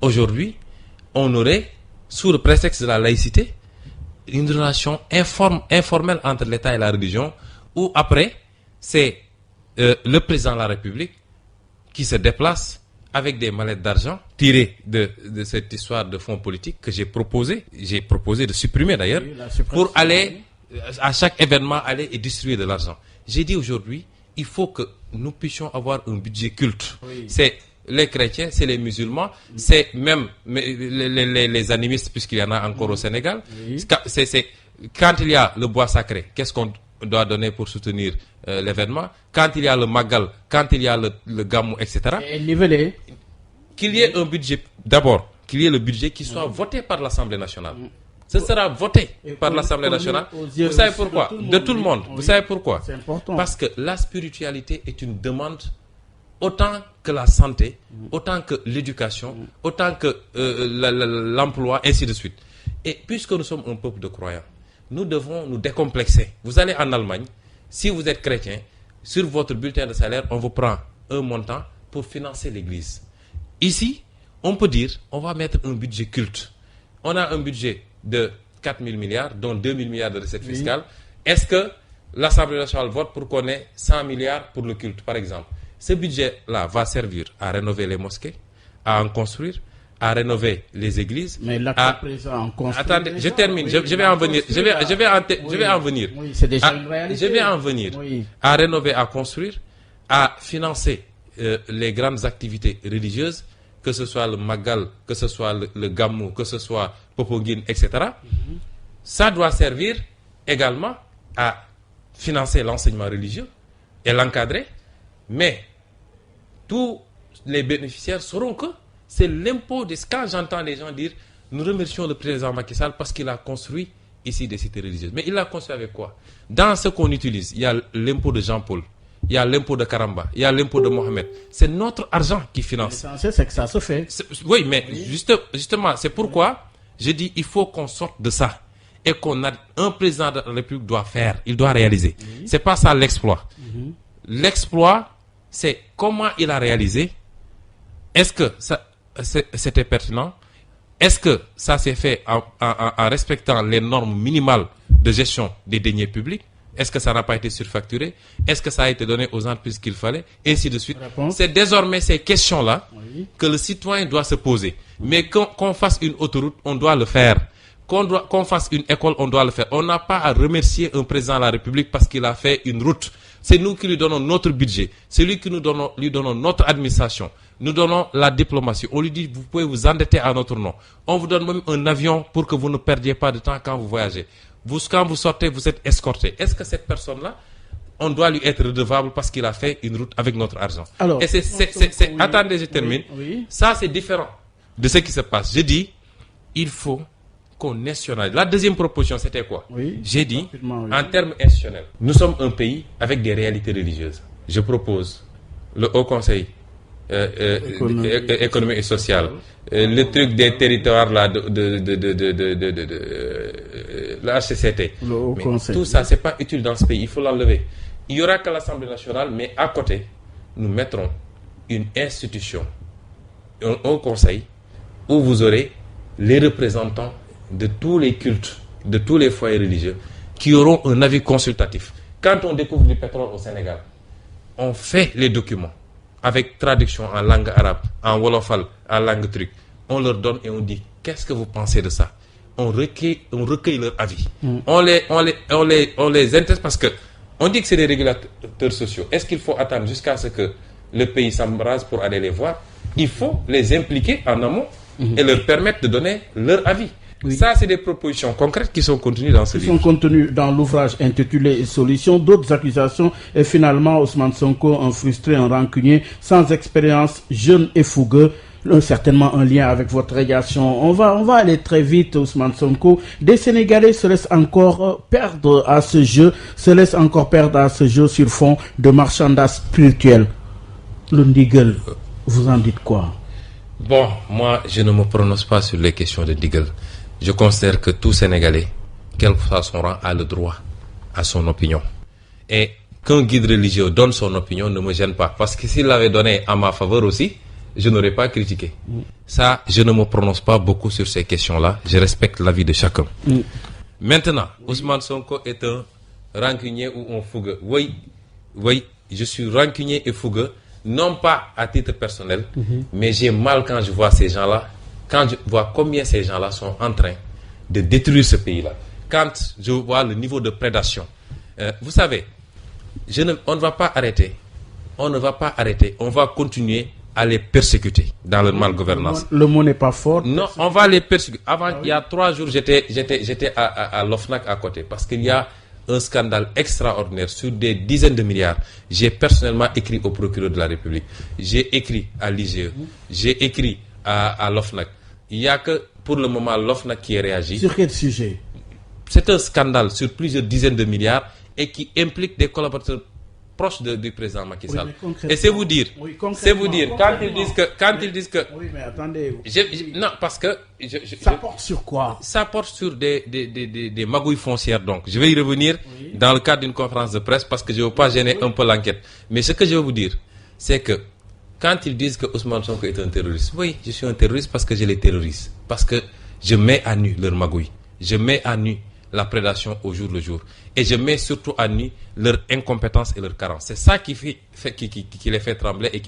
aujourd'hui, on aurait, sous le prétexte de la laïcité, une relation informelle entre l'État et la religion, où après, c'est le président de la République qui se déplace avec des mallettes d'argent tirées de cette histoire de fonds politiques que j'ai proposé de supprimer d'ailleurs, pour aller à chaque événement aller et distribuer de l'argent. J'ai dit aujourd'hui, il faut que nous puissions avoir un budget culte. C'est les chrétiens, c'est les musulmans, c'est même les animistes, puisqu'il y en a encore au Sénégal. Oui. C'est quand il y a le bois sacré, qu'est-ce qu'on doit donner pour soutenir l'événement? Quand il y a le Magal, quand il y a le Gamou, etc. Et nivelé. Qu'il y ait un budget, d'abord, qu'il y ait le budget qui soit voté par l'Assemblée nationale. Ce sera voté par l'Assemblée nationale. Vous savez pourquoi? De tout le monde. Vous savez pourquoi? C'est important. Parce que la spiritualité est une demande autant que la santé, autant que l'éducation, autant que l'emploi, ainsi de suite. Et puisque nous sommes un peuple de croyants, nous devons nous décomplexer. Vous allez en Allemagne, si vous êtes chrétien, sur votre bulletin de salaire, on vous prend un montant pour financer l'église. Ici, on peut dire, on va mettre un budget culte. On a un budget de 4 000 milliards, dont 2 000 milliards de recettes fiscales. Est-ce que l'Assemblée nationale vote pour qu'on ait 100 milliards pour le culte, par exemple? Ce budget-là va servir à rénover les mosquées, à en construire, à rénover les églises. Mais l'acte présent en construit. Attendez, je termine. Je vais en venir. Je vais en venir. Oui, c'est déjà une réalité. Je vais en venir. Oui. À rénover, à construire, à financer les grandes activités religieuses, que ce soit le Magal, que ce soit le Gamou, que ce soit Popongine, etc. Ça doit servir également à financer l'enseignement religieux et l'encadrer. Mais tous les bénéficiaires sauront que c'est l'impôt des... Quand j'entends les gens dire « Nous remercions le président Macky Sall parce qu'il a construit ici des cités religieuses. » Mais il l'a construit avec quoi? Dans ce qu'on utilise, il y a l'impôt de Jean-Paul, il y a l'impôt de Karamba, il y a l'impôt de Mohamed. C'est notre argent qui finance. L'essentiel, c'est que ça se fait. Oui, mais justement, c'est pourquoi je dis il faut qu'on sorte de ça. Et qu'on a un président de la République doit faire, il doit réaliser. C'est pas ça l'exploit. L'exploit, c'est comment il a réalisé. Est-ce que ça c'était pertinent? Est-ce que ça s'est fait en respectant les normes minimales de gestion des deniers publics? Est-ce que ça n'a pas été surfacturé? Est-ce que ça a été donné aux entreprises qu'il fallait? Et ainsi de suite. C'est désormais ces questions-là que le citoyen doit se poser. Mais qu'on fasse une autoroute, on doit le faire. Qu'on fasse une école, on doit le faire. On n'a pas à remercier un président de la République parce qu'il a fait une route. C'est nous qui lui donnons notre budget. C'est lui qui lui donnons notre administration. Nous donnons la diplomatie. On lui dit, vous pouvez vous endetter à notre nom. On vous donne même un avion pour que vous ne perdiez pas de temps quand vous voyagez. Quand vous sortez, vous êtes escorté. Est-ce que cette personne-là, on doit lui être redevable parce qu'il a fait une route avec notre argent? Alors, et attendez, je termine. Oui. Ça, c'est différent de ce qui se passe. Je dis, il faut qu'on nationalise. La deuxième proposition, c'était quoi? Oui. J'ai dit, Rapidement, oui. en termes institutionnels, nous sommes un pays avec des réalités religieuses. Je propose le Haut Conseil économique et social, le truc des territoires là la HCCT. Le Haut Conseil. Tout ça, c'est pas utile dans ce pays. Il faut l'enlever. Il y aura que l'Assemblée nationale, mais à côté, nous mettrons une institution, un Haut Conseil, où vous aurez les représentants de tous les cultes, de tous les foyers religieux, qui auront un avis consultatif. Quand on découvre du pétrole au Sénégal, on fait les documents avec traduction en langue arabe, en wolofal, en langue truc. On leur donne et on dit, qu'est-ce que vous pensez de ça? On recueille leur avis. On les intéresse parce que on dit que c'est des régulateurs sociaux. Est-ce qu'il faut attendre jusqu'à ce que le pays s'embrase pour aller les voir? Il faut les impliquer en amont et leur permettre de donner leur avis. Oui. Ça, c'est des propositions concrètes qui sont contenues dans ce livre. Qui sont contenues dans l'ouvrage intitulé Solutions. D'autres accusations et finalement Ousmane Sonko, un frustré, un rancunier, sans expérience, jeune et fougueux. Certainement un lien avec votre radiation. On va aller très vite, Ousmane Sonko. Des Sénégalais se laissent encore perdre à ce jeu, sur fond de marchandage spirituel. Le Ndigal, vous en dites quoi? Bon, moi, je ne me prononce pas sur les questions de Ndigal. Je considère que tout Sénégalais, quel que soit son rang, a le droit à son opinion. Et qu'un guide religieux donne son opinion ne me gêne pas. Parce que s'il l'avait donné à ma faveur aussi, je n'aurais pas critiqué. Ça, je ne me prononce pas beaucoup sur ces questions-là. Je respecte l'avis de chacun. Maintenant, Ousmane Sonko est un rancunier ou un fougueux. Oui, je suis rancunier et fougueux, non pas à titre personnel, mais j'ai mal quand je vois ces gens-là, quand je vois combien ces gens-là sont en train de détruire ce pays-là. Quand je vois le niveau de prédation. Vous savez, on ne va pas arrêter. On va continuer à les persécuter dans leur malgouvernance. Le mot n'est pas fort. Non, on va les persécuter. Avant, il y a 3 jours, j'étais à l'OFNAC à côté parce qu'il y a un scandale extraordinaire sur des dizaines de milliards. J'ai personnellement écrit au procureur de la République. J'ai écrit à l'IGE. J'ai écrit à l'OFNAC. Il n'y a que pour le moment l'OFNAC qui a réagi. Sur quel sujet? C'est un scandale sur plusieurs dizaines de milliards et qui implique des collaborateurs proches du président Macky Sall. Oui, et c'est vous dire, quand ils disent que, Oui, mais attendez. non, parce que Ça porte sur quoi? ça porte sur des magouilles foncières. Donc, je vais y revenir dans le cadre d'une conférence de presse parce que je ne veux pas gêner un peu l'enquête. Mais ce que je veux vous dire, c'est que quand ils disent que Ousmane Sonko est un terroriste, oui, je suis un terroriste parce que je les terrorise. Parce que je mets à nu leur magouille. Je mets à nu la prédation au jour le jour. Et je mets surtout à nu leur incompétence et leur carence. C'est ça qui les fait trembler.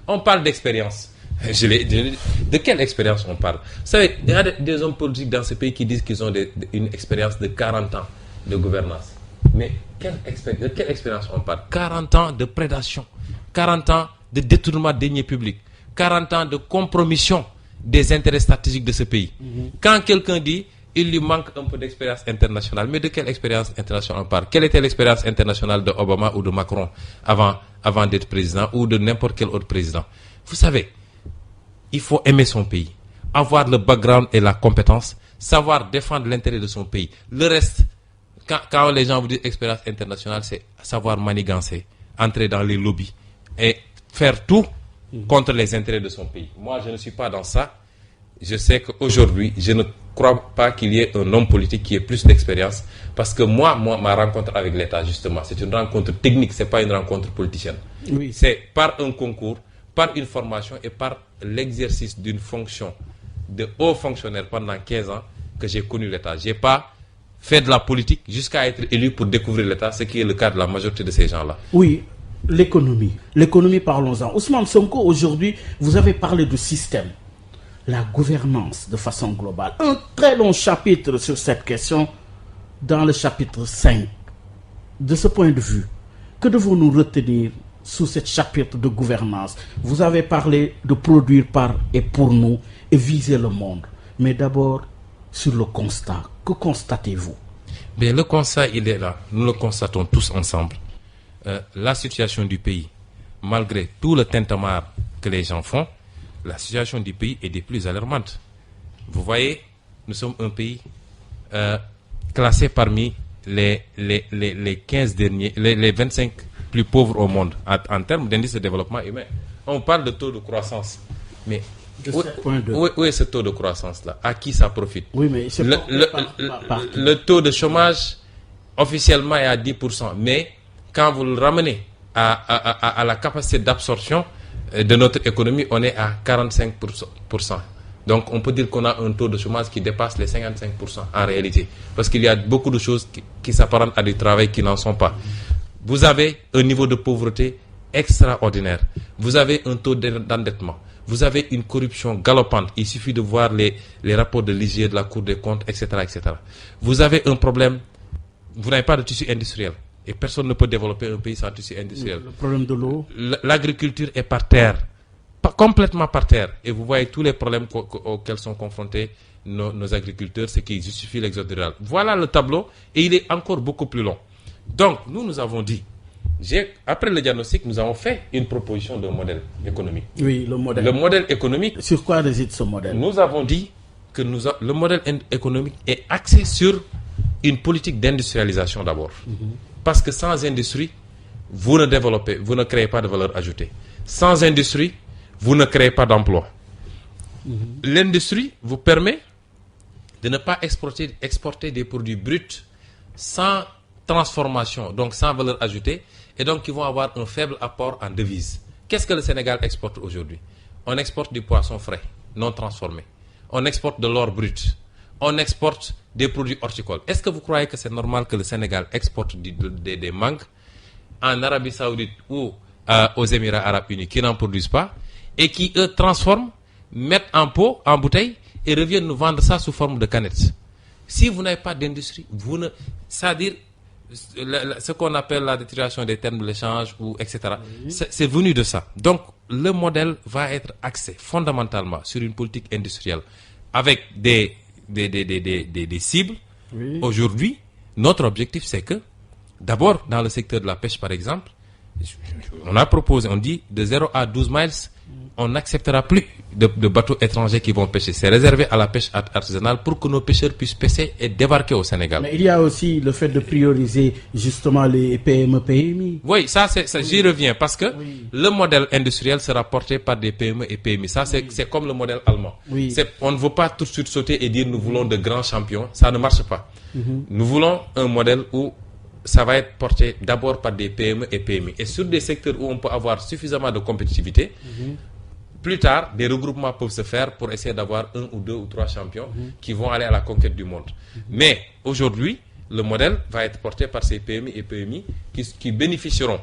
On parle d'expérience. De quelle expérience on parle? Vous savez, il y a des hommes politiques dans ce pays qui disent qu'ils ont une expérience de 40 ans de gouvernance. Mais de quelle expérience on parle? 40 ans de prédation, 40 ans de détournement de deniers publics, 40 ans de compromission des intérêts stratégiques de ce pays. Quand quelqu'un dit il lui manque un peu d'expérience internationale, mais de quelle expérience internationale on parle? Quelle était l'expérience internationale de Obama ou de Macron avant d'être président ou de n'importe quel autre président? Vous savez, il faut aimer son pays, avoir le background et la compétence, savoir défendre l'intérêt de son pays. Le reste, quand les gens vous disent expérience internationale, c'est savoir manigancer, entrer dans les lobbies et faire tout contre les intérêts de son pays. Moi, je ne suis pas dans ça. Je sais qu'aujourd'hui, je ne crois pas qu'il y ait un homme politique qui ait plus d'expérience parce que moi, ma rencontre avec l'État, justement, c'est une rencontre technique, c'est pas une rencontre politicienne. Oui. C'est par un concours, par une formation et par l'exercice d'une fonction de haut fonctionnaire pendant 15 ans que j'ai connu l'État. J'ai pas fait de la politique jusqu'à être élu pour découvrir l'État, ce qui est le cas de la majorité de ces gens-là. Oui, l'économie. L'économie, parlons-en. Ousmane Sonko, aujourd'hui, vous avez parlé du système, la gouvernance de façon globale. Un très long chapitre sur cette question dans le chapitre 5. De ce point de vue, que devons-nous retenir sous ce chapitre de gouvernance? Vous avez parlé de produire par et pour nous et viser le monde. Mais d'abord, sur le constat. Que constatez-vous? Bien, le constat, il est là. Nous le constatons tous ensemble. La situation du pays, malgré tout le tintamarre que les gens font, la situation du pays est des plus alarmantes. Vous voyez, nous sommes un pays classé parmi les 15 derniers, les 25 plus pauvres au monde en termes d'indice de développement humain. On parle de taux de croissance, mais où est ce taux de croissance-là? À qui ça profite? Oui, mais c'est le taux de chômage officiellement est à 10%, mais quand vous le ramenez à la capacité d'absorption de notre économie, on est à 45%. Donc on peut dire qu'on a un taux de chômage qui dépasse les 55% en réalité. Parce qu'il y a beaucoup de choses qui s'apparentent à du travail qui n'en sont pas. Vous avez un niveau de pauvreté extraordinaire. Vous avez un taux d'endettement. Vous avez une corruption galopante. Il suffit de voir les rapports de l'IGE, de la Cour des comptes, etc., etc. Vous avez un problème. Vous n'avez pas de tissu industriel. Et personne ne peut développer un pays sans tissu industriel. Le problème de l'eau. L'agriculture est par terre. Complètement par terre. Et vous voyez tous les problèmes auxquels sont confrontés nos agriculteurs, ce qui justifie l'exode rural. Voilà le tableau. Et il est encore beaucoup plus long. Donc, nous avons dit, après le diagnostic, nous avons fait une proposition de modèle économique. Oui, le modèle. Le modèle économique. Sur quoi réside ce modèle? Nous avons dit que le modèle économique est axé sur une politique d'industrialisation d'abord. Parce que sans industrie, vous ne créez pas de valeur ajoutée. Sans industrie, vous ne créez pas d'emploi. L'industrie vous permet de ne pas exporter des produits bruts sans transformation, donc sans valeur ajoutée, et donc qui vont avoir un faible apport en devises. Qu'est-ce que le Sénégal exporte aujourd'hui? On exporte du poisson frais, non transformé. On exporte de l'or brut. On exporte des produits horticoles. Est-ce que vous croyez que c'est normal que le Sénégal exporte des mangues en Arabie Saoudite ou aux Émirats Arabes Unis qui n'en produisent pas et qui, eux, transforment, mettent en pot, en bouteille et reviennent nous vendre ça sous forme de canettes? Si vous n'avez pas d'industrie, c'est-à-dire ce qu'on appelle la détérioration des termes de l'échange, ou etc. C'est venu de ça. Donc, le modèle va être axé fondamentalement sur une politique industrielle avec des cibles. Oui. Aujourd'hui, notre objectif, c'est que, d'abord, dans le secteur de la pêche, par exemple, on a proposé, on dit, de 0 à 12 miles, on n'acceptera plus de bateaux étrangers qui vont pêcher. C'est réservé à la pêche artisanale pour que nos pêcheurs puissent pêcher et débarquer au Sénégal. Mais il y a aussi le fait de prioriser justement les PME, PMI. Oui, ça, j'y reviens, parce que le modèle industriel sera porté par des PME et PMI. Ça, c'est comme le modèle allemand. Oui. On ne veut pas tout de suite sauter et dire nous voulons de grands champions. Ça ne marche pas. Nous voulons un modèle où ça va être porté d'abord par des PME et PMI. Et sur des secteurs où on peut avoir suffisamment de compétitivité, plus tard, des regroupements peuvent se faire pour essayer d'avoir 1 ou 2 ou 3 champions qui vont aller à la conquête du monde. Mais aujourd'hui, le modèle va être porté par ces PMI et PMI qui bénéficieront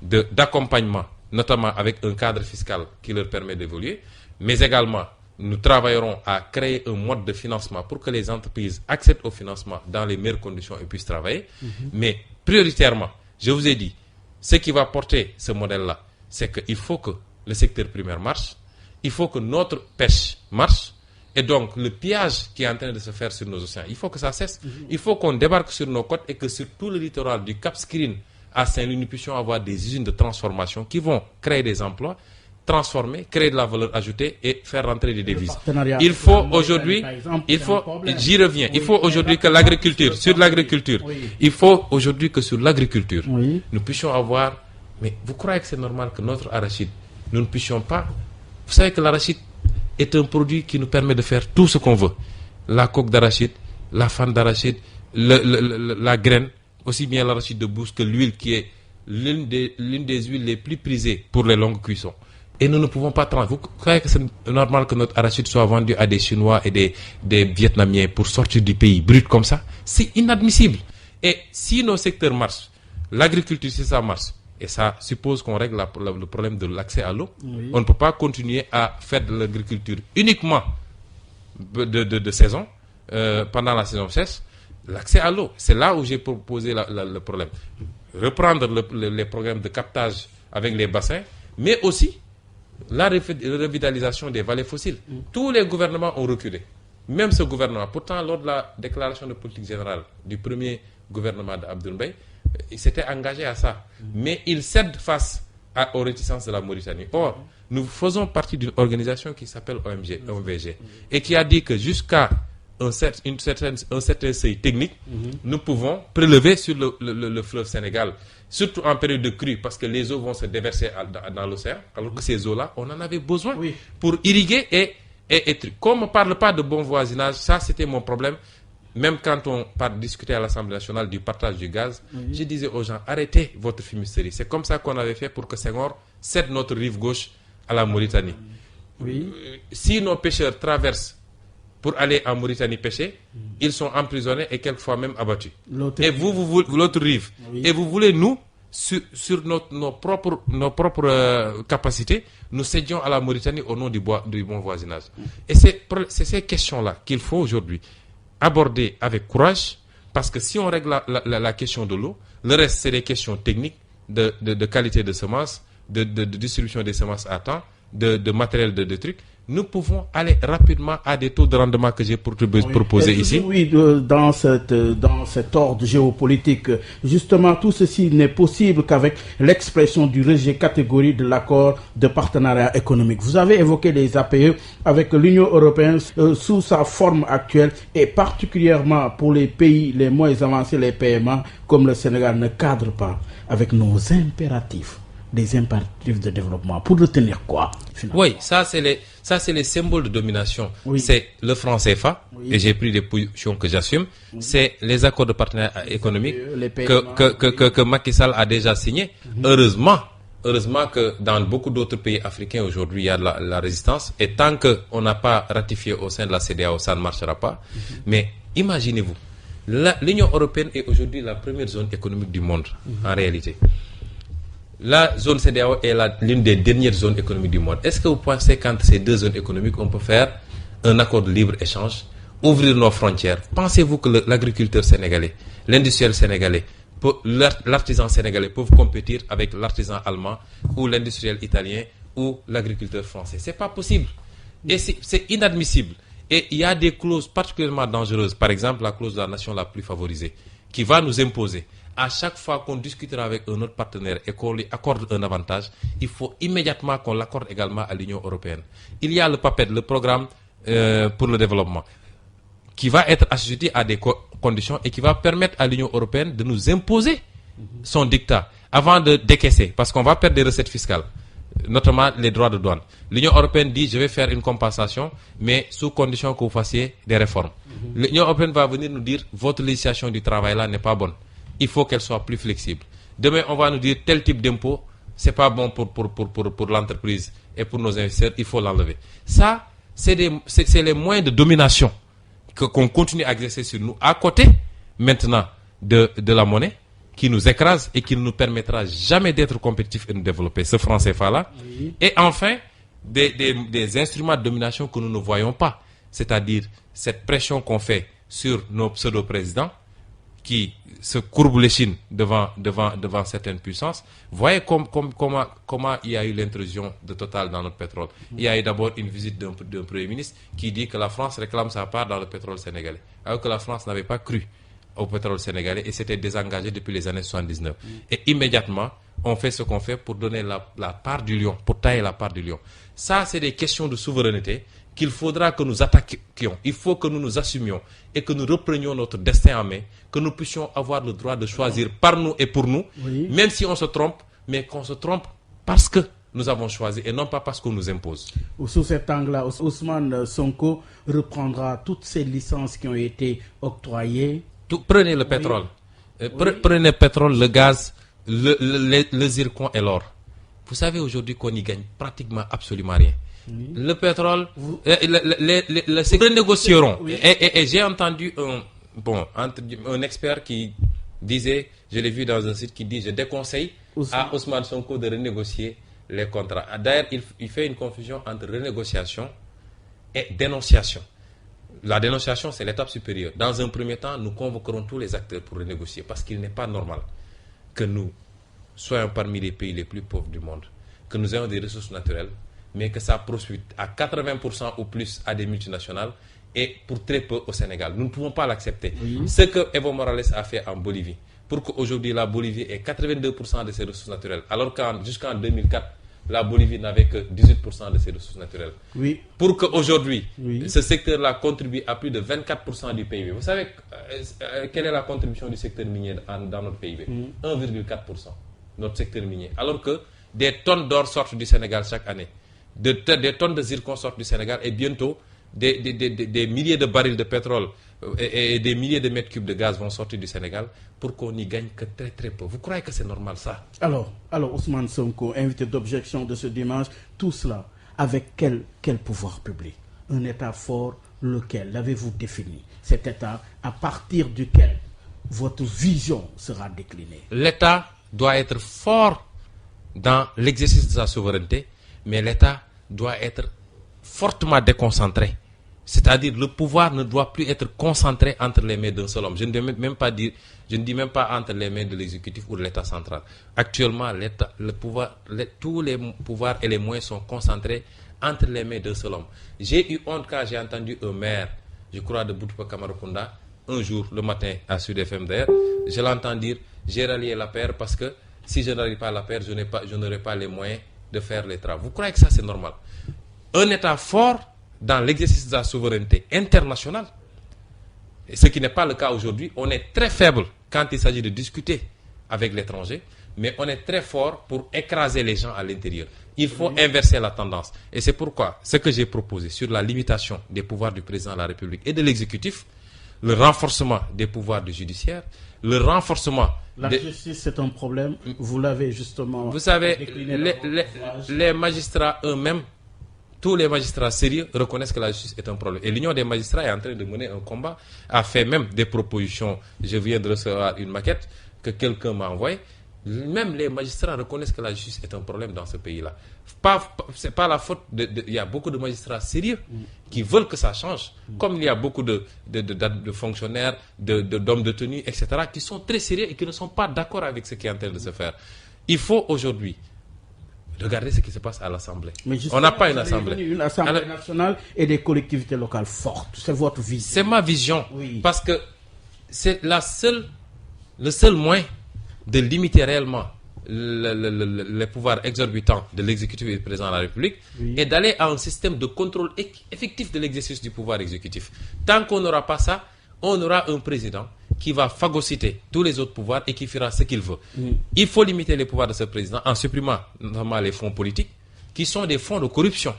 d'accompagnement, notamment avec un cadre fiscal qui leur permet d'évoluer, mais également nous travaillerons à créer un mode de financement pour que les entreprises accèdent au financement dans les meilleures conditions et puissent travailler. Mais prioritairement, je vous ai dit, ce qui va porter ce modèle-là, c'est qu'il faut que le secteur primaire marche, il faut que notre pêche marche, et donc le pillage qui est en train de se faire sur nos océans, il faut que ça cesse. Il faut qu'on débarque sur nos côtes et que sur tout le littoral du Cap Skirring à Saint-Louis, nous puissions avoir des usines de transformation qui vont créer des emplois, transformer, créer de la valeur ajoutée et faire rentrer des devises. Il faut aujourd'hui, j'y reviens, il faut aujourd'hui que l'agriculture, sur l'agriculture, il faut aujourd'hui que sur l'agriculture, nous puissions avoir, mais vous croyez que c'est normal que notre arachide, nous ne puissions pas, vous savez que l'arachide est un produit qui nous permet de faire tout ce qu'on veut. La coque d'arachide, la fan d'arachide, la graine, aussi bien l'arachide de bouche que l'huile qui est l'une des huiles les plus prisées pour les longues cuissons. Et nous ne pouvons pas transformer. Vous croyez que c'est normal que notre arachide soit vendu à des Chinois et des Vietnamiens pour sortir du pays brut comme ça? C'est inadmissible. Et si nos secteurs marchent, l'agriculture, si ça marche, et ça suppose qu'on règle le problème de l'accès à l'eau, on ne peut pas continuer à faire de l'agriculture uniquement de saison, pendant la saison sèche. L'accès à l'eau, c'est là où j'ai proposé le problème. Reprendre les programmes de captage avec les bassins, mais aussi la revitalisation des vallées fossiles. Tous les gouvernements ont reculé. Même ce gouvernement, pourtant, lors de la déclaration de politique générale du premier gouvernement d'Abdoul Mbaye, il s'était engagé à ça. Mais il cède face aux réticences de la Mauritanie. Or, nous faisons partie d'une organisation qui s'appelle OMVG et qui a dit que jusqu'à un certain seuil technique, nous pouvons prélever sur le fleuve Sénégal, surtout en période de crue, parce que les eaux vont se déverser dans l'océan, alors que ces eaux-là, on en avait besoin pour irriguer et truc. Comme on ne parle pas de bon voisinage, ça c'était mon problème. Même quand on discutait à l'Assemblée nationale du partage du gaz, je disais aux gens, arrêtez votre fumisterie. C'est comme ça qu'on avait fait pour que Senghor cède notre rive gauche à la Mauritanie. Si nos pêcheurs traversent pour aller en Mauritanie pêcher, ils sont emprisonnés et quelquefois même abattus. Et l'autre rive. Et vous voulez, nous, sur nos propres capacités, nous cédions à la Mauritanie au nom du bon voisinage. Et c'est ces questions-là qu'il faut aujourd'hui aborder avec courage, parce que si on règle la question de l'eau, le reste, c'est des questions techniques, de qualité de semences, de distribution des semences à temps, de matériel de trucs. Nous pouvons aller rapidement à des taux de rendement que j'ai proposé ici. Oui, dans cet ordre géopolitique, justement, tout ceci n'est possible qu'avec l'expression du rejet catégorique de l'accord de partenariat économique. Vous avez évoqué les APE avec l'Union européenne sous sa forme actuelle, et particulièrement pour les pays les moins avancés, les PMA, comme le Sénégal, ne cadre pas avec nos impératifs. Des impératifs de développement. Pour retenir quoi, finalement? Oui, ça c'est les symboles de domination. C'est le franc CFA, et j'ai pris des positions que j'assume. C'est les accords de partenariat économique que Macky Sall a déjà signés. Heureusement que dans beaucoup d'autres pays africains aujourd'hui, il y a de la résistance. Et tant qu'on n'a pas ratifié au sein de la CEDEAO, ça ne marchera pas. Mais imaginez-vous, l'Union européenne est aujourd'hui la première zone économique du monde, en réalité. La zone CEDEAO est l'une des dernières zones économiques du monde. Est-ce que vous pensez qu'entre ces deux zones économiques, on peut faire un accord de libre-échange, ouvrir nos frontières? Pensez-vous que l'agriculteur sénégalais, l'industriel sénégalais, l'artisan sénégalais peut compétir avec l'artisan allemand ou l'industriel italien ou l'agriculteur français. C'est pas possible. Et c'est inadmissible. Et il y a des clauses particulièrement dangereuses. Par exemple, la clause de la nation la plus favorisée, qui va nous imposer. À chaque fois qu'on discutera avec un autre partenaire et qu'on lui accorde un avantage, il faut immédiatement qu'on l'accorde également à l'Union européenne. Il y a le PAPED, le programme pour le développement, qui va être assujetti à des conditions et qui va permettre à l'Union européenne de nous imposer son dictat avant de décaisser, parce qu'on va perdre des recettes fiscales, notamment les droits de douane. L'Union européenne dit, je vais faire une compensation, mais sous condition que vous fassiez des réformes. L'Union européenne va venir nous dire, votre législation du travail là n'est pas bonne. Il faut qu'elle soit plus flexible. Demain, on va nous dire, tel type d'impôt, c'est pas bon pour l'entreprise et pour nos investisseurs, il faut l'enlever. Ça, c'est les moyens de domination qu'on continue à exercer sur nous, à côté, maintenant, de la monnaie, qui nous écrase et qui ne nous permettra jamais d'être compétitifs et de nous développer, ce franc CFA-là. Oui. Et enfin, des instruments de domination que nous ne voyons pas. C'est-à-dire cette pression qu'on fait sur nos pseudo-présidents qui se courbent l'échine devant certaines puissances. Voyez comment il y a eu l'intrusion de Total dans notre pétrole. Il y a eu d'abord une visite d'un Premier ministre qui dit que la France réclame sa part dans le pétrole sénégalais, alors que la France n'avait pas cru au pétrole sénégalais et s'était désengagé depuis les années 79. Et immédiatement, on fait ce qu'on fait pour donner la part du lion, pour tailler la part du lion. Ça, c'est des questions de souveraineté qu'il faudra que nous attaquions. Il faut que nous nous assumions et que nous reprenions notre destin en main, que nous puissions avoir le droit de choisir par nous et pour nous, oui. Même si on se trompe, mais qu'on se trompe parce que nous avons choisi et non pas parce qu'on nous impose. Sous cet angle-là, Ousmane Sonko reprendra toutes ces licences qui ont été octroyées. Prenez le pétrole. Oui. Prenez le pétrole, le gaz, le zircon et l'or. Vous savez aujourd'hui qu'on y gagne pratiquement absolument rien. Oui. Le pétrole, les renégocieront. Oui. Et j'ai entendu un expert qui disait, je l'ai vu dans un site qui dit, je déconseille à Ousmane Sonko de renégocier les contrats. D'ailleurs, il fait une confusion entre renégociation et dénonciation. La dénonciation, c'est l'étape supérieure. Dans un premier temps, nous convoquerons tous les acteurs pour renégocier parce qu'il n'est pas normal que nous soyons parmi les pays les plus pauvres du monde, que nous ayons des ressources naturelles, mais que ça profite à 80% ou plus à des multinationales et pour très peu au Sénégal. Nous ne pouvons pas l'accepter. Oui. Ce que Evo Morales a fait en Bolivie, pour qu'aujourd'hui la Bolivie ait 82% de ses ressources naturelles, alors jusqu'en 2004, la Bolivie n'avait que 18% de ses ressources naturelles. Oui. Pour qu'aujourd'hui, ce secteur-là contribue à plus de 24% du PIB. Vous savez quelle est la contribution du secteur minier dans notre PIB? 1,4%, notre secteur minier. Alors que des tonnes d'or sortent du Sénégal chaque année. Des tonnes de zircon sortent du Sénégal et bientôt des milliers de barils de pétrole et des milliers de mètres cubes de gaz vont sortir du Sénégal pour qu'on n'y gagne que très très peu. Vous croyez que c'est normal ça? Alors Ousmane Sonko, invité d'objection de ce dimanche, tout cela avec quel pouvoir public? Un État fort, lequel l'avez-vous défini? Cet État à partir duquel votre vision sera déclinée? L'État doit être fort dans l'exercice de sa souveraineté, mais l'État doit être fortement déconcentré. C'est-à-dire le pouvoir ne doit plus être concentré entre les mains d'un seul homme. Je ne dis même pas entre les mains de l'exécutif ou de l'État central. Actuellement, tous les pouvoirs et les moyens sont concentrés entre les mains d'un seul homme. J'ai eu honte quand j'ai entendu un maire, je crois de Boutoupa Kamarakunda, un jour, le matin, à Sud FM d'ailleurs, je l'entends dire, j'ai rallié la paire parce que si je ne rallie pas la paire, je n'aurai pas les moyens de faire les travaux. Vous croyez que ça c'est normal? Un État fort dans l'exercice de la souveraineté internationale, ce qui n'est pas le cas aujourd'hui. On est très faible quand il s'agit de discuter avec l'étranger, mais on est très fort pour écraser les gens à l'intérieur. Il faut inverser la tendance. Et c'est pourquoi ce que j'ai proposé sur la limitation des pouvoirs du président de la République et de l'exécutif, le renforcement des pouvoirs du judiciaire, le renforcement... La justice, c'est un problème. Vous l'avez justement... Vous savez, les magistrats eux-mêmes, tous les magistrats sérieux reconnaissent que la justice est un problème. Et l'Union des magistrats est en train de mener un combat, a fait même des propositions. Je viens de recevoir une maquette que quelqu'un m'a envoyée Même les magistrats reconnaissent que la justice est un problème dans ce pays-là. C'est pas la faute il y a beaucoup de magistrats sérieux qui veulent que ça change. Comme il y a beaucoup de fonctionnaires, d'hommes de tenue, etc., qui sont très sérieux et qui ne sont pas d'accord avec ce qui est en train de se faire. Il faut aujourd'hui regarder ce qui se passe à l'Assemblée. On n'a pas une Assemblée. Une Assemblée nationale et des collectivités locales fortes. C'est votre vision. C'est ma vision. Oui. Parce que c'est le seul moyen de limiter réellement les pouvoirs exorbitants de l'exécutif et du président de la République, et d'aller à un système de contrôle effectif de l'exercice du pouvoir exécutif. Tant qu'on n'aura pas ça, on aura un président qui va phagocyter tous les autres pouvoirs et qui fera ce qu'il veut. Il faut limiter les pouvoirs de ce président en supprimant notamment les fonds politiques, qui sont des fonds de corruption.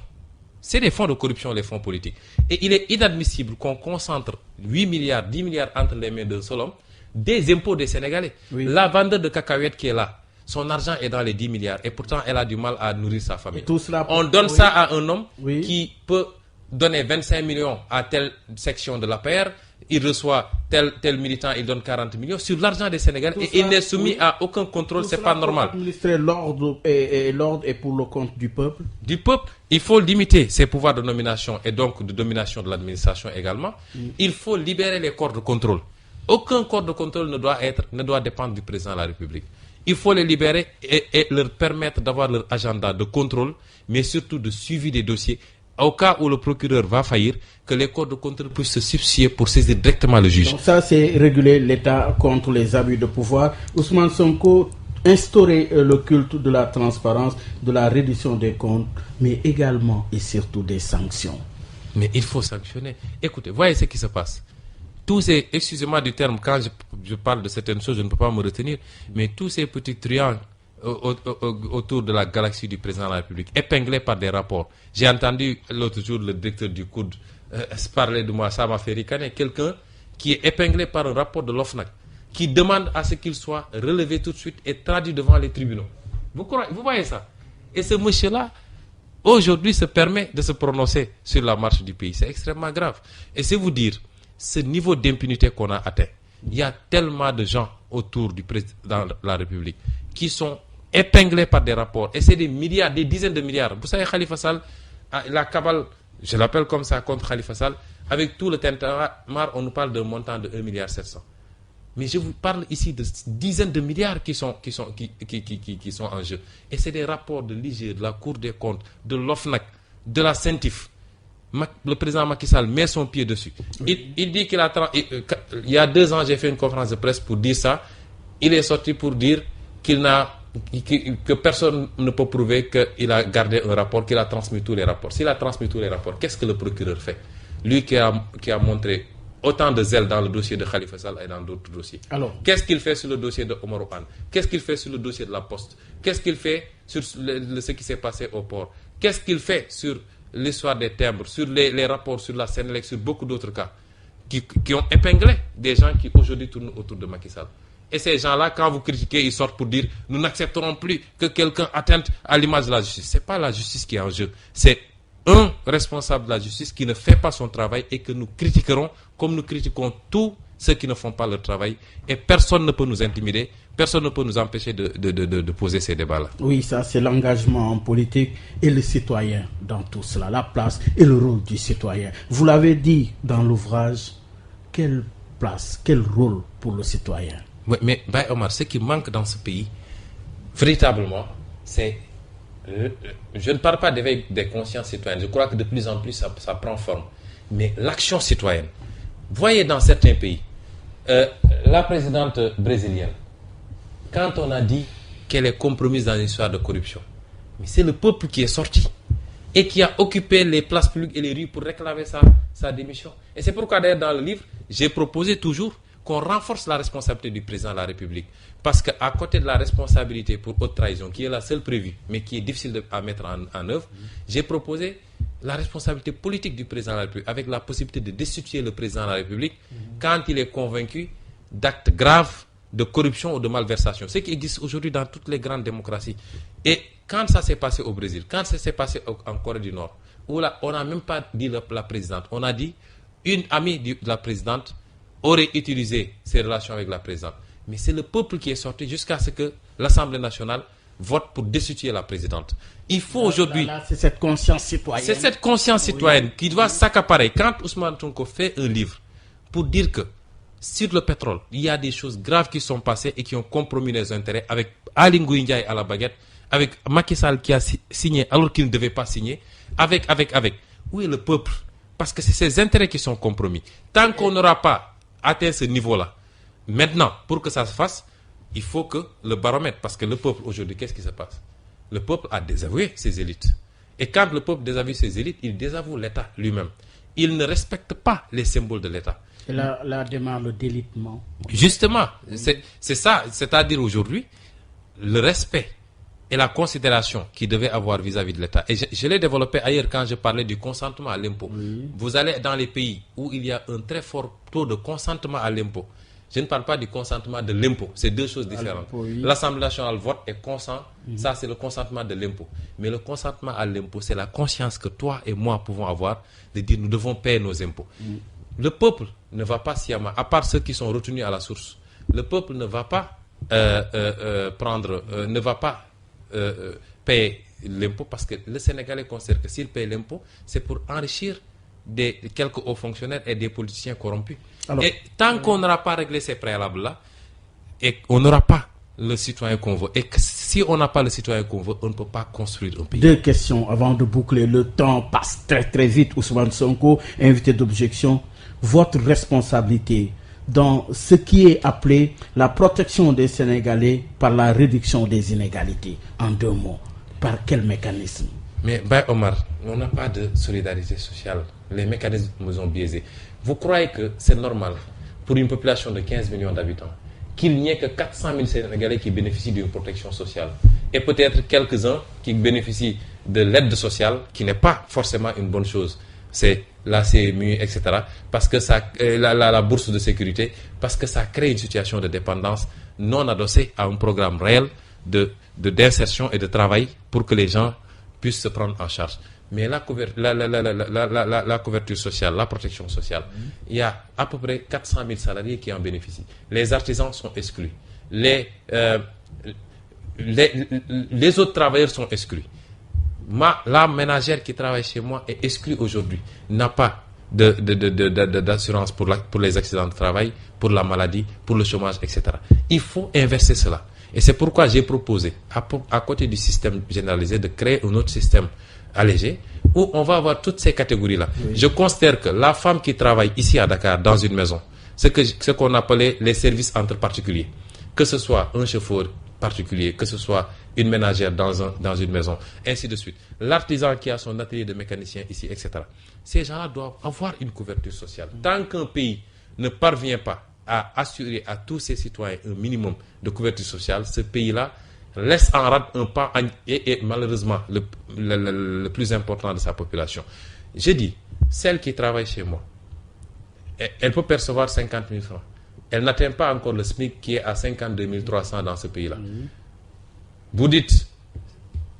C'est des fonds de corruption, les fonds politiques. Et il est inadmissible qu'on concentre 8 milliards, 10 milliards entre les mains d'un seul homme, des impôts des Sénégalais. La vendeur de cacahuètes qui est là, son argent est dans les 10 milliards et pourtant elle a du mal à nourrir sa famille. On donne ça à un homme qui peut donner 25 millions à telle section de l'APR, il reçoit tel militant, il donne 40 millions sur l'argent des Sénégalais et il n'est soumis à aucun contrôle, c'est pas normal. Administrer l'ordre est pour le compte du peuple. Du peuple, il faut limiter ses pouvoirs de nomination et donc de domination de l'administration également. Il faut libérer les corps de contrôle. Aucun corps de contrôle ne doit dépendre du président de la République. Il faut les libérer et leur permettre d'avoir leur agenda de contrôle, mais surtout de suivi des dossiers. Au cas où le procureur va faillir, que les corps de contrôle puissent se substituer pour saisir directement le juge. Donc ça, c'est réguler l'État contre les abus de pouvoir. Ousmane Sonko, instaurer le culte de la transparence, de la reddition des comptes, mais également et surtout des sanctions. Mais il faut sanctionner. Écoutez, voyez ce qui se passe. Tous ces, excusez-moi du terme, quand je parle de certaines choses, je ne peux pas me retenir, mais tous ces petits triangles autour de la galaxie du président de la République, épinglés par des rapports. J'ai entendu l'autre jour le directeur du COUD parler de moi, ça m'a fait ricaner. Quelqu'un qui est épinglé par un rapport de l'OFNAC, qui demande à ce qu'il soit relevé tout de suite et traduit devant les tribunaux. Vous voyez ça? Et ce monsieur-là, aujourd'hui, se permet de se prononcer sur la marche du pays. C'est extrêmement grave. Et c'est vous dire, ce niveau d'impunité qu'on a atteint, il y a tellement de gens autour du président de la République qui sont épinglés par des rapports. Et c'est des milliards, des dizaines de milliards. Vous savez, Khalifa Sall, la cabale, je l'appelle comme ça, contre Khalifa Sall, avec tout le tintamarre, on nous parle d'un montant de 1,7 milliard. Mais je vous parle ici de dizaines de milliards qui sont en jeu. Et c'est des rapports de l'IGE, de la Cour des comptes, de l'OFNAC, de la CENTIF. Le président Macky Sall met son pied dessus. Il dit qu'il a... Il y a 2 ans, j'ai fait une conférence de presse pour dire ça. Il est sorti pour dire que personne ne peut prouver qu'il a gardé un rapport, qu'il a transmis tous les rapports. S'il a transmis tous les rapports, qu'est-ce que le procureur fait? Lui qui a montré autant de zèle dans le dossier de Khalifa Sall et dans d'autres dossiers. Alors, qu'est-ce qu'il fait sur le dossier de Omar Anne? Qu'est-ce qu'il fait sur le dossier de la Poste? Qu'est-ce qu'il fait sur ce qui s'est passé au port? Qu'est-ce qu'il fait sur l'histoire des timbres, sur les rapports sur la Sénélec, sur beaucoup d'autres cas qui ont épinglé des gens qui aujourd'hui tournent autour de Macky Sall. Et ces gens-là, quand vous critiquez, ils sortent pour dire « Nous n'accepterons plus que quelqu'un attente à l'image de la justice ». Ce n'est pas la justice qui est en jeu. C'est un responsable de la justice qui ne fait pas son travail et que nous critiquerons comme nous critiquons tous ceux qui ne font pas leur travail. Et personne ne peut nous intimider, personne ne peut nous empêcher de poser ces débats-là. Oui, ça c'est l'engagement en politique et le citoyen dans tout cela, la place et le rôle du citoyen. Vous l'avez dit dans l'ouvrage, quelle place, quel rôle pour le citoyen? Oui, mais Omar, ce qui manque dans ce pays, véritablement, c'est... Je ne parle pas d'éveil des consciences citoyennes. Je crois que de plus en plus, ça prend forme. Mais l'action citoyenne. Voyez dans certains pays, la présidente brésilienne, quand on a dit qu'elle est compromise dans une histoire de corruption, mais c'est le peuple qui est sorti et qui a occupé les places publiques et les rues pour réclamer sa démission. Et c'est pourquoi d'ailleurs dans le livre, j'ai proposé toujours qu'on renforce la responsabilité du président de la République. Parce qu'à côté de la responsabilité pour haute trahison, qui est la seule prévue, mais qui est difficile à mettre en œuvre, j'ai proposé la responsabilité politique du président de la République, avec la possibilité de destituer le président de la République quand il est convaincu d'actes graves de corruption ou de malversation. Ce qui existe aujourd'hui dans toutes les grandes démocraties. Et quand ça s'est passé au Brésil, quand ça s'est passé en Corée du Nord, où là, on n'a même pas dit la présidente, on a dit une amie de la présidente aurait utilisé ses relations avec la présidente. Mais c'est le peuple qui est sorti jusqu'à ce que l'Assemblée nationale vote pour destituer la présidente. Il faut aujourd'hui... C'est cette conscience citoyenne. C'est cette conscience citoyenne qui doit s'accaparer. Quand Ousmane Sonko fait un livre pour dire que sur le pétrole, il y a des choses graves qui sont passées et qui ont compromis les intérêts avec Aly Ngouille Ndiaye à la baguette, avec Macky Sall qui a signé alors qu'il ne devait pas signer, avec. Où est le peuple? Parce que c'est ces intérêts qui sont compromis. Tant qu'on n'aura pas atteint ce niveau-là, maintenant, pour que ça se fasse, il faut que le baromètre, parce que le peuple aujourd'hui, qu'est-ce qui se passe? Le peuple a désavoué ses élites. Et quand le peuple désavoue ses élites, il désavoue l'État lui-même. Il ne respecte pas les symboles de l'État. Et là démarre le délitement. Justement, c'est ça. C'est-à-dire aujourd'hui, le respect et la considération qu'il devait avoir vis-à-vis de l'État. Et je l'ai développé ailleurs quand je parlais du consentement à l'impôt. Oui. Vous allez dans les pays où il y a un très fort taux de consentement à l'impôt. Je ne parle pas du consentement de l'impôt. C'est deux choses différentes. Oui. L'Assemblée nationale vote et consent. Ça, c'est le consentement de l'impôt. Mais le consentement à l'impôt, c'est la conscience que toi et moi pouvons avoir de dire nous devons payer nos impôts. Le peuple ne va pas sciemment, à part ceux qui sont retenus à la source, le peuple ne va pas payer l'impôt parce que le Sénégalais considère que s'il paye l'impôt, c'est pour enrichir quelques hauts fonctionnaires et des politiciens corrompus. Alors, et tant qu'on n'aura pas réglé ces préalables-là, et on n'aura pas le citoyen qu'on veut, et que si on n'a pas le citoyen qu'on veut, on ne peut pas construire un pays. Deux questions avant de boucler. Le temps passe très très vite. Ousmane Sonko, invité d'objection. Votre responsabilité dans ce qui est appelé la protection des Sénégalais par la réduction des inégalités. En deux mots, par quel mécanisme? Mais Omar, on n'a pas de solidarité sociale. Les mécanismes nous ont biaisés. Vous croyez que c'est normal pour une population de 15 millions d'habitants qu'il n'y ait que 400 000 Sénégalais qui bénéficient d'une protection sociale et peut-être quelques-uns qui bénéficient de l'aide sociale, qui n'est pas forcément une bonne chose. C'est la CMU, etc. Parce que ça, la bourse de sécurité, parce que ça crée une situation de dépendance non adossée à un programme réel d'insertion et de travail pour que les gens puissent se prendre en charge. Mais la couverture sociale, la protection sociale, il y a à peu près 400 000 salariés qui en bénéficient. Les artisans sont exclus. Les autres travailleurs sont exclus. La ménagère qui travaille chez moi est exclue aujourd'hui, n'a pas d'assurance pour les accidents de travail, pour la maladie, pour le chômage, etc. Il faut inverser cela. Et c'est pourquoi j'ai proposé, à côté du système généralisé, de créer un autre système allégé, où on va avoir toutes ces catégories-là. Oui. Je considère que la femme qui travaille ici à Dakar, dans une maison, ce qu'on appelait les services entre particuliers, que ce soit un chauffeur particulier, que ce soit une ménagère dans une maison, ainsi de suite. L'artisan qui a son atelier de mécanicien ici, etc. Ces gens-là doivent avoir une couverture sociale. Tant qu'un pays ne parvient pas à assurer à tous ses citoyens un minimum de couverture sociale, ce pays-là laisse en rade un pan et malheureusement le plus important de sa population. Je dis, celle qui travaille chez moi, elle peut percevoir 50 000 francs. Elle n'atteint pas encore le SMIC qui est à 52 300 dans ce pays-là. Vous dites,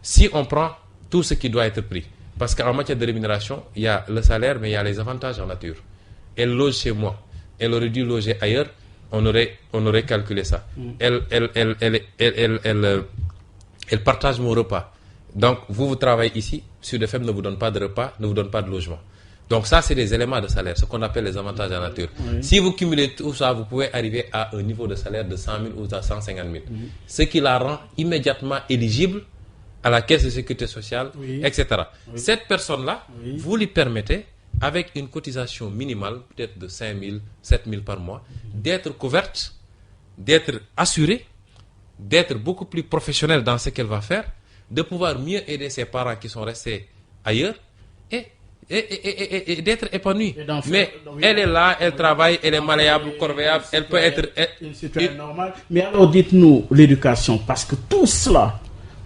si on prend tout ce qui doit être pris, parce qu'en matière de rémunération, il y a le salaire, mais il y a les avantages en nature. Elle loge chez moi. Elle aurait dû loger ailleurs, on aurait calculé ça. Elle partage mon repas. Donc, vous travaillez ici, Sud FM ne vous donne pas de repas, ne vous donne pas de logement. Donc ça, c'est des éléments de salaire, ce qu'on appelle les avantages en nature. Oui. Si vous cumulez tout ça, vous pouvez arriver à un niveau de salaire de 100 000 ou de 150 000. Ce qui la rend immédiatement éligible à la caisse de sécurité sociale, etc. Cette personne-là, vous lui permettez, avec une cotisation minimale, peut-être de 5 000, 7 000 par mois, d'être couverte, d'être assurée, d'être beaucoup plus professionnelle dans ce qu'elle va faire, de pouvoir mieux aider ses parents qui sont restés ailleurs et d'être épanouie. Mais elle est là, elle travaille, elle est malléable, corvéable, elle peut être... Une citoyenne normale. Mais alors dites-nous l'éducation, parce que tout cela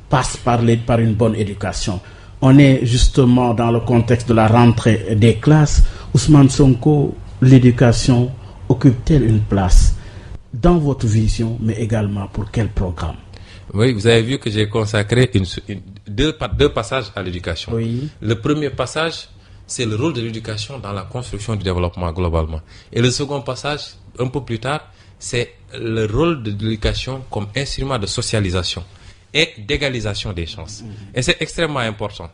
passe par une bonne éducation. On est justement dans le contexte de la rentrée des classes. Ousmane Sonko, l'éducation occupe-t-elle une place dans votre vision, mais également pour quel programme? Oui, vous avez vu que j'ai consacré deux passages à l'éducation. Oui. Le premier passage, c'est le rôle de l'éducation dans la construction du développement globalement. Et le second passage, un peu plus tard, c'est le rôle de l'éducation comme instrument de socialisation et d'égalisation des chances. Et c'est extrêmement important.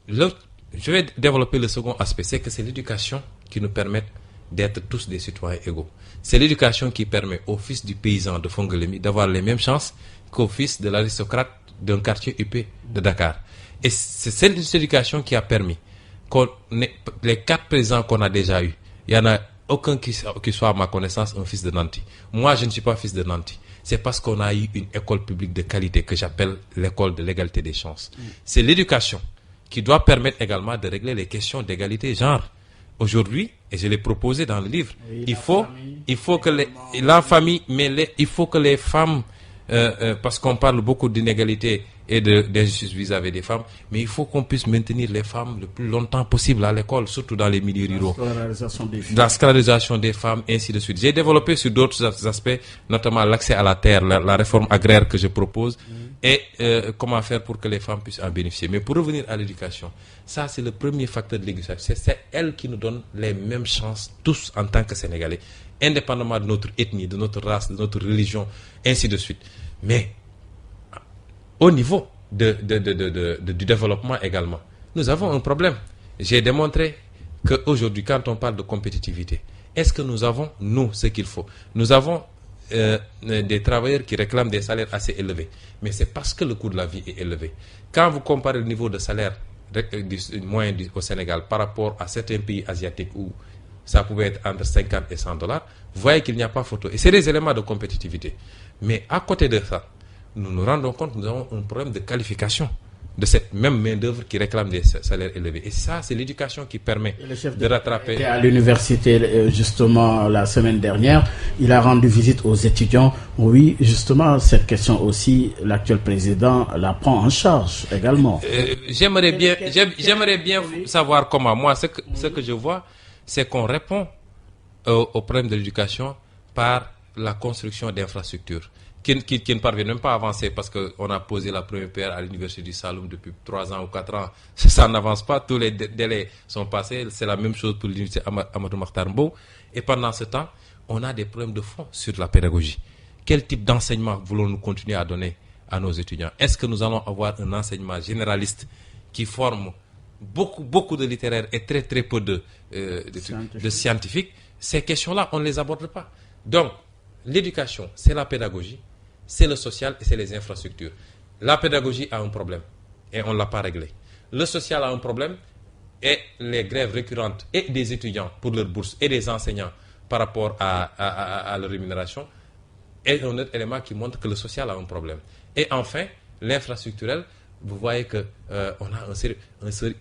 Je vais développer le second aspect, c'est que c'est l'éducation qui nous permet d'être tous des citoyens égaux. C'est l'éducation qui permet au fils du paysan de Fongolémi d'avoir les mêmes chances qu'au fils de l'aristocrate d'un quartier huppé de Dakar. Et c'est cette éducation qui a permis les 4 présidents qu'on a déjà eus, il n'y en a aucun qui soit à ma connaissance un fils de nanti. Moi, je ne suis pas fils de nanti. C'est parce qu'on a eu une école publique de qualité que j'appelle l'école de l'égalité des chances. C'est l'éducation qui doit permettre également de régler les questions d'égalité genre. Aujourd'hui, et je l'ai proposé dans le livre, oui, il faut que la famille, mais il faut que les femmes, parce qu'on parle beaucoup d'inégalité et d'injustice vis-à-vis des femmes, mais il faut qu'on puisse maintenir les femmes le plus longtemps possible à l'école, surtout dans les milieux ruraux. La scolarisation des femmes, ainsi de suite. J'ai développé sur d'autres aspects, notamment l'accès à la terre, la réforme agraire que je propose, et comment faire pour que les femmes puissent en bénéficier. Mais pour revenir à l'éducation, ça c'est le premier facteur de l'éducation. C'est elle qui nous donne les mêmes chances, tous en tant que Sénégalais, indépendamment de notre ethnie, de notre race, de notre religion, ainsi de suite. Mais au niveau du développement également, nous avons un problème. J'ai démontré qu'aujourd'hui, quand on parle de compétitivité, est-ce que nous avons, nous, ce qu'il faut? Nous avons des travailleurs qui réclament des salaires assez élevés. Mais c'est parce que le coût de la vie est élevé. Quand vous comparez le niveau de salaire moyen au Sénégal par rapport à certains pays asiatiques où ça pouvait être entre 50 et 100 $, vous voyez qu'il n'y a pas photo. Et c'est des éléments de compétitivité. Mais à côté de ça, nous nous rendons compte que nous avons un problème de qualification de cette même main-d'œuvre qui réclame des salaires élevés. Et ça, c'est l'éducation qui permet de rattraper. Il était à l'université, justement, la semaine dernière. Il a rendu visite aux étudiants. Oui, justement, cette question aussi, l'actuel président la prend en charge également. J'aimerais bien savoir comment. Moi, ce que je vois, c'est qu'on répond au problème de l'éducation par la construction d'infrastructures qui ne parviennent même pas à avancer parce qu'on a posé la première pierre à l'université du Saloum depuis 3 ans ou 4 ans. Ça n'avance pas, tous les délais sont passés. C'est la même chose pour l'université Amadou Mahtar Mbow. Et pendant ce temps, on a des problèmes de fond sur la pédagogie. Quel type d'enseignement voulons-nous continuer à donner à nos étudiants? Est-ce que nous allons avoir un enseignement généraliste qui forme beaucoup de littéraires et très peu de scientifiques? Ces questions-là, on ne les aborde pas. Donc, l'éducation, c'est la pédagogie, c'est le social et c'est les infrastructures. La pédagogie a un problème et on ne l'a pas réglé. Le social a un problème et les grèves récurrentes et des étudiants pour leur bourse et des enseignants par rapport à leur rémunération est un autre élément qui montre que le social a un problème. Et enfin, l'infrastructurel, vous voyez que on a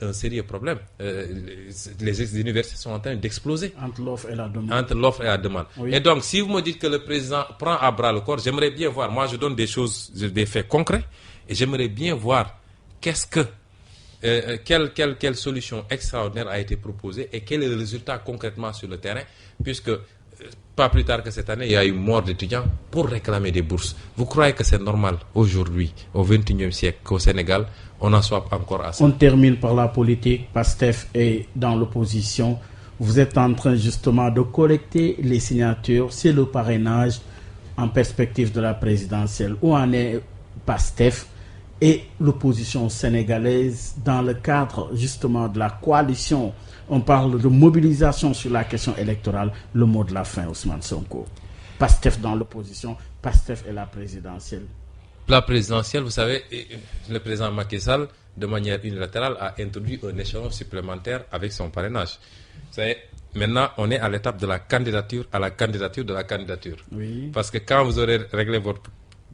un sérieux problème. Les universités sont en train d'exploser. Entre l'offre et la demande. Entre l'offre et la demande. Oui. Et donc, si vous me dites que le président prend à bras le corps, j'aimerais bien voir. Moi, je donne des faits concrets, et j'aimerais bien voir quelle solution extraordinaire a été proposée et quel est le résultat concrètement sur le terrain, puisque pas plus tard que cette année, il y a eu mort d'étudiants pour réclamer des bourses. Vous croyez que c'est normal aujourd'hui, au XXIe siècle, qu'au Sénégal, on en soit encore à ça? On termine par la politique. PASTEF est dans l'opposition. Vous êtes en train justement de collecter les signatures. C'est le parrainage en perspective de la présidentielle. Où en est PASTEF et l'opposition sénégalaise dans le cadre justement de la coalition? On parle de mobilisation sur la question électorale. Le mot de la fin, Ousmane Sonko. PASTEF dans l'opposition, PASTEF et la présidentielle. La présidentielle, vous savez, le président Macky Sall, de manière unilatérale, a introduit un échelon supplémentaire avec son parrainage. Vous savez, maintenant, on est à l'étape de la candidature à la candidature de la candidature. Oui. Parce que quand vous aurez réglé votre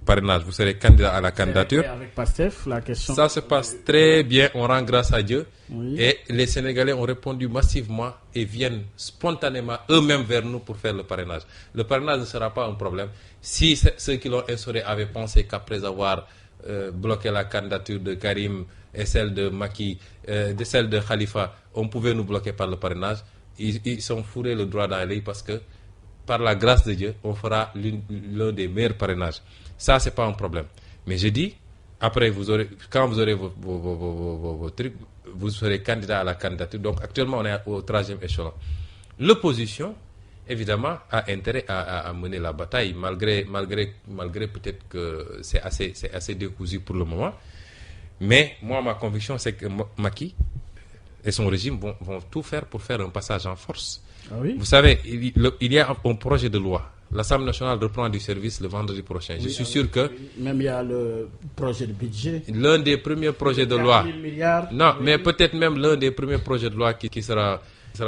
parrainage, vous serez candidat à la candidature. Et avec PASTEF, la question... Ça se passe très bien, on rend grâce à Dieu. Oui. Et les Sénégalais ont répondu massivement et viennent spontanément eux-mêmes vers nous pour faire le parrainage. Le parrainage ne sera pas un problème. Si ceux qui l'ont instauré avaient pensé qu'après avoir bloqué la candidature de Karim et celle de Macky, celle de Khalifa, on pouvait nous bloquer par le parrainage, ils sont fourrés le droit dans l'œil parce que par la grâce de Dieu, on fera l'un des meilleurs parrainages. Ça, c'est pas un problème. Mais je dis, après, quand vous aurez vos trucs, vous serez candidat à la candidature. Donc, actuellement, on est au 3e échelon. L'opposition évidemment, a intérêt à mener la bataille, malgré peut-être que c'est assez décousu pour le moment. Mais moi, ma conviction, c'est que Macky et son régime vont tout faire pour faire un passage en force. Ah oui? Vous savez, il y a un projet de loi. L'Assemblée nationale reprend du service le vendredi prochain. Je suis sûr que... Même il y a le projet de budget. L'un des premiers projets de loi... milliards, non, mais peut-être même l'un des premiers projets de loi qui sera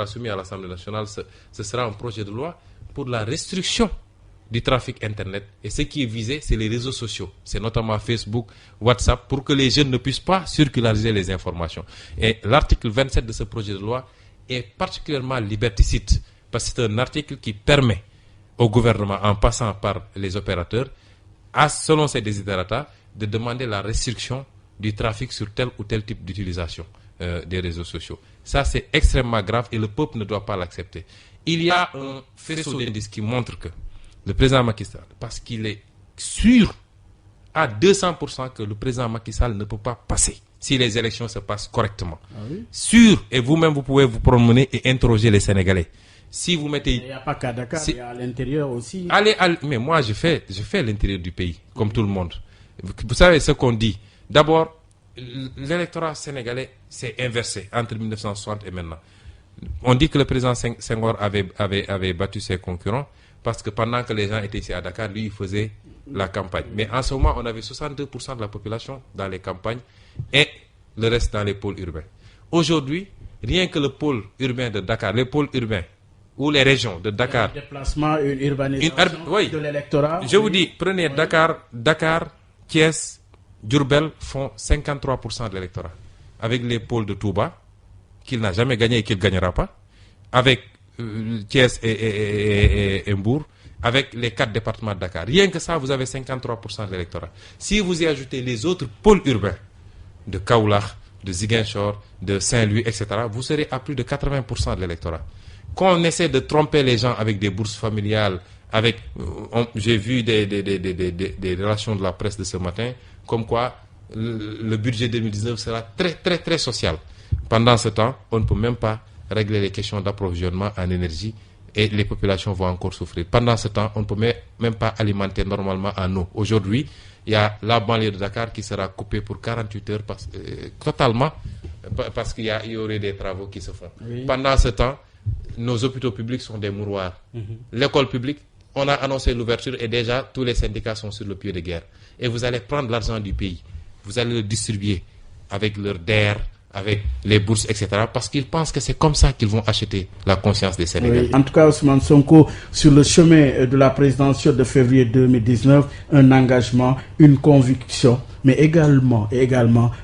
soumis à l'Assemblée nationale, ce sera un projet de loi pour la restriction du trafic Internet. Et ce qui est visé, c'est les réseaux sociaux. C'est notamment Facebook, WhatsApp, pour que les jeunes ne puissent pas circulariser les informations. Et l'article 27 de ce projet de loi est particulièrement liberticide, parce que c'est un article qui permet au gouvernement, en passant par les opérateurs, selon ses desiderata, de demander la restriction du trafic sur tel ou tel type d'utilisation des réseaux sociaux. Ça, c'est extrêmement grave et le peuple ne doit pas l'accepter. Il y a un faisceau d'indices qui montre que le président Macky Sall, parce qu'il est sûr à 200% que le président Macky Sall ne peut pas passer si les élections se passent correctement. Ah oui? Sûr, et vous-même, vous pouvez vous promener et interroger les Sénégalais. Si vous mettez... Il n'y a pas qu'à Dakar, il y a à l'intérieur aussi. Mais moi, je fais l'intérieur du pays, comme tout le monde. Vous savez ce qu'on dit. D'abord, l'électorat sénégalais s'est inversé entre 1960 et maintenant. On dit que le président Senghor avait battu ses concurrents parce que pendant que les gens étaient ici à Dakar, lui, il faisait la campagne. Mais en ce moment, on avait 62% de la population dans les campagnes et le reste dans les pôles urbains. Aujourd'hui, rien que le pôle urbain de Dakar, les pôles urbains, ou les régions de Dakar. Un déplacement, une urbanisation oui. de l'électorat. Je vous dis, prenez Dakar, Thiès, Diourbel font 53% de l'électorat. Avec les pôles de Touba, qu'il n'a jamais gagné et qu'il ne gagnera pas. Avec Thiès et Mbour. Avec les 4 départements de Dakar. Rien que ça, vous avez 53% de l'électorat. Si vous y ajoutez les autres pôles urbains de Kaolack, de Ziguinchor, de Saint-Louis, etc., vous serez à plus de 80% de l'électorat. Quand on essaie de tromper les gens avec des bourses familiales, j'ai vu des relations de la presse de ce matin, comme quoi le budget 2019 sera très, très, très social. Pendant ce temps, on ne peut même pas régler les questions d'approvisionnement en énergie et les populations vont encore souffrir. Pendant ce temps, on ne peut même pas alimenter normalement en eau. Aujourd'hui, il y a la banlieue de Dakar qui sera coupée pour 48 heures totalement parce qu'il y aurait des travaux qui se font. Oui. Pendant ce temps, nos hôpitaux publics sont des mouroirs. L'école publique, on a annoncé l'ouverture et déjà tous les syndicats sont sur le pied de guerre. Et vous allez prendre l'argent du pays, vous allez le distribuer avec leur DER, avec les bourses, etc. Parce qu'ils pensent que c'est comme ça qu'ils vont acheter la conscience des Sénégalais. Oui. En tout cas, Ousmane Sonko, sur le chemin de la présidentielle de février 2019, un engagement, une conviction, mais également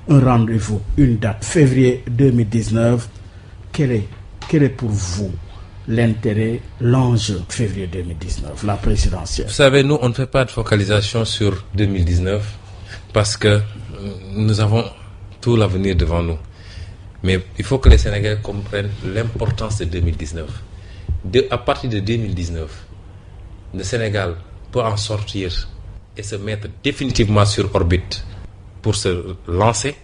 un rendez-vous, une date. Février 2019, quel est pour vous l'intérêt, l'enjeu février 2019, la présidentielle? Vous savez, nous, on ne fait pas de focalisation sur 2019 parce que nous avons tout l'avenir devant nous. Mais il faut que les Sénégalais comprennent l'importance de 2019. À partir de 2019, le Sénégal peut en sortir et se mettre définitivement sur orbite pour se lancer,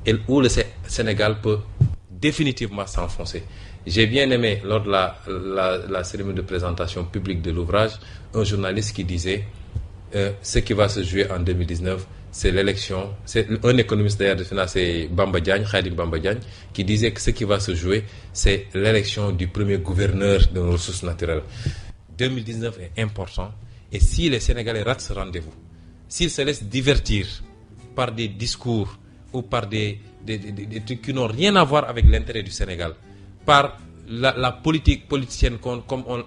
et où le Sénégal peut définitivement s'enfoncer. J'ai bien aimé, lors de la cérémonie de présentation publique de l'ouvrage, un journaliste qui disait ce qui va se jouer en 2019, c'est l'élection. C'est un économiste d'ailleurs de finance, c'est Khadim Bamba Diagne, qui disait que ce qui va se jouer, c'est l'élection du premier gouverneur de nos ressources naturelles. 2019 est important, et si les Sénégalais ratent ce rendez-vous, s'ils se laissent divertir par des discours ou par des trucs qui n'ont rien à voir avec l'intérêt du Sénégal, par la politique politicienne comme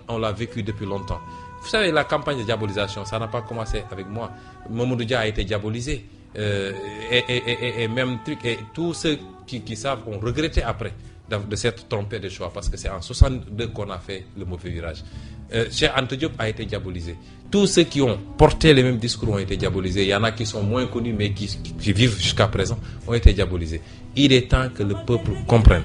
on l'a vécu depuis longtemps. Vous savez, la campagne de diabolisation, ça n'a pas commencé avec moi. Mamadou Dia a été diabolisé. Et même truc. Et tous ceux qui savent ont regretté après de s'être trompé de choix. Parce que c'est en 62 qu'on a fait le mauvais virage. Cheikh Anta Diop a été diabolisé. Tous ceux qui ont porté les mêmes discours ont été diabolisés. Il y en a qui sont moins connus mais qui vivent jusqu'à présent ont été diabolisés. Il est temps que le peuple comprenne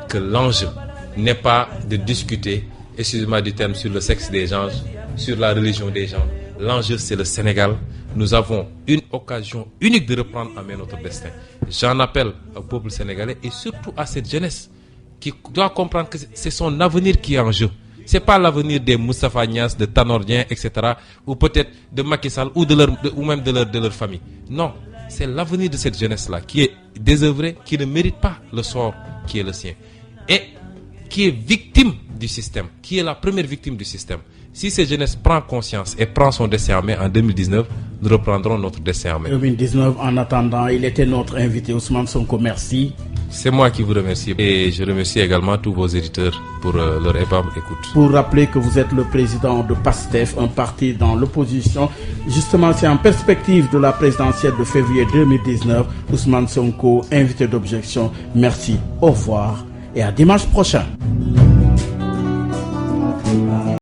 que l'enjeu n'est pas de discuter, excusez-moi du terme, sur le sexe des gens, sur la religion des gens. L'enjeu, c'est le Sénégal. Nous avons une occasion unique de reprendre en main notre destin. J'en appelle au peuple sénégalais et surtout à cette jeunesse qui doit comprendre que c'est son avenir qui est en jeu. C'est pas l'avenir des Moustapha Niasse, de Tanor Dieng, etc. ou peut-être de Macky Sall ou ou même de leur famille. Non, c'est l'avenir de cette jeunesse-là qui est désœuvrée, qui ne mérite pas le sort qui est le sien et qui est victime du système, qui est la première victime du système. Si cette jeunesse prend conscience et prend son destin en main en 2019, nous reprendrons notre destin en main. 2019, en attendant, il était notre invité Ousmane Sonko. Merci. C'est moi qui vous remercie et je remercie également tous vos éditeurs pour leur aimable écoute. Pour rappeler que vous êtes le président de PASTEF, un parti dans l'opposition. Justement, c'est en perspective de la présidentielle de février 2019. Ousmane Sonko, invité d'objection. Merci, au revoir et à dimanche prochain.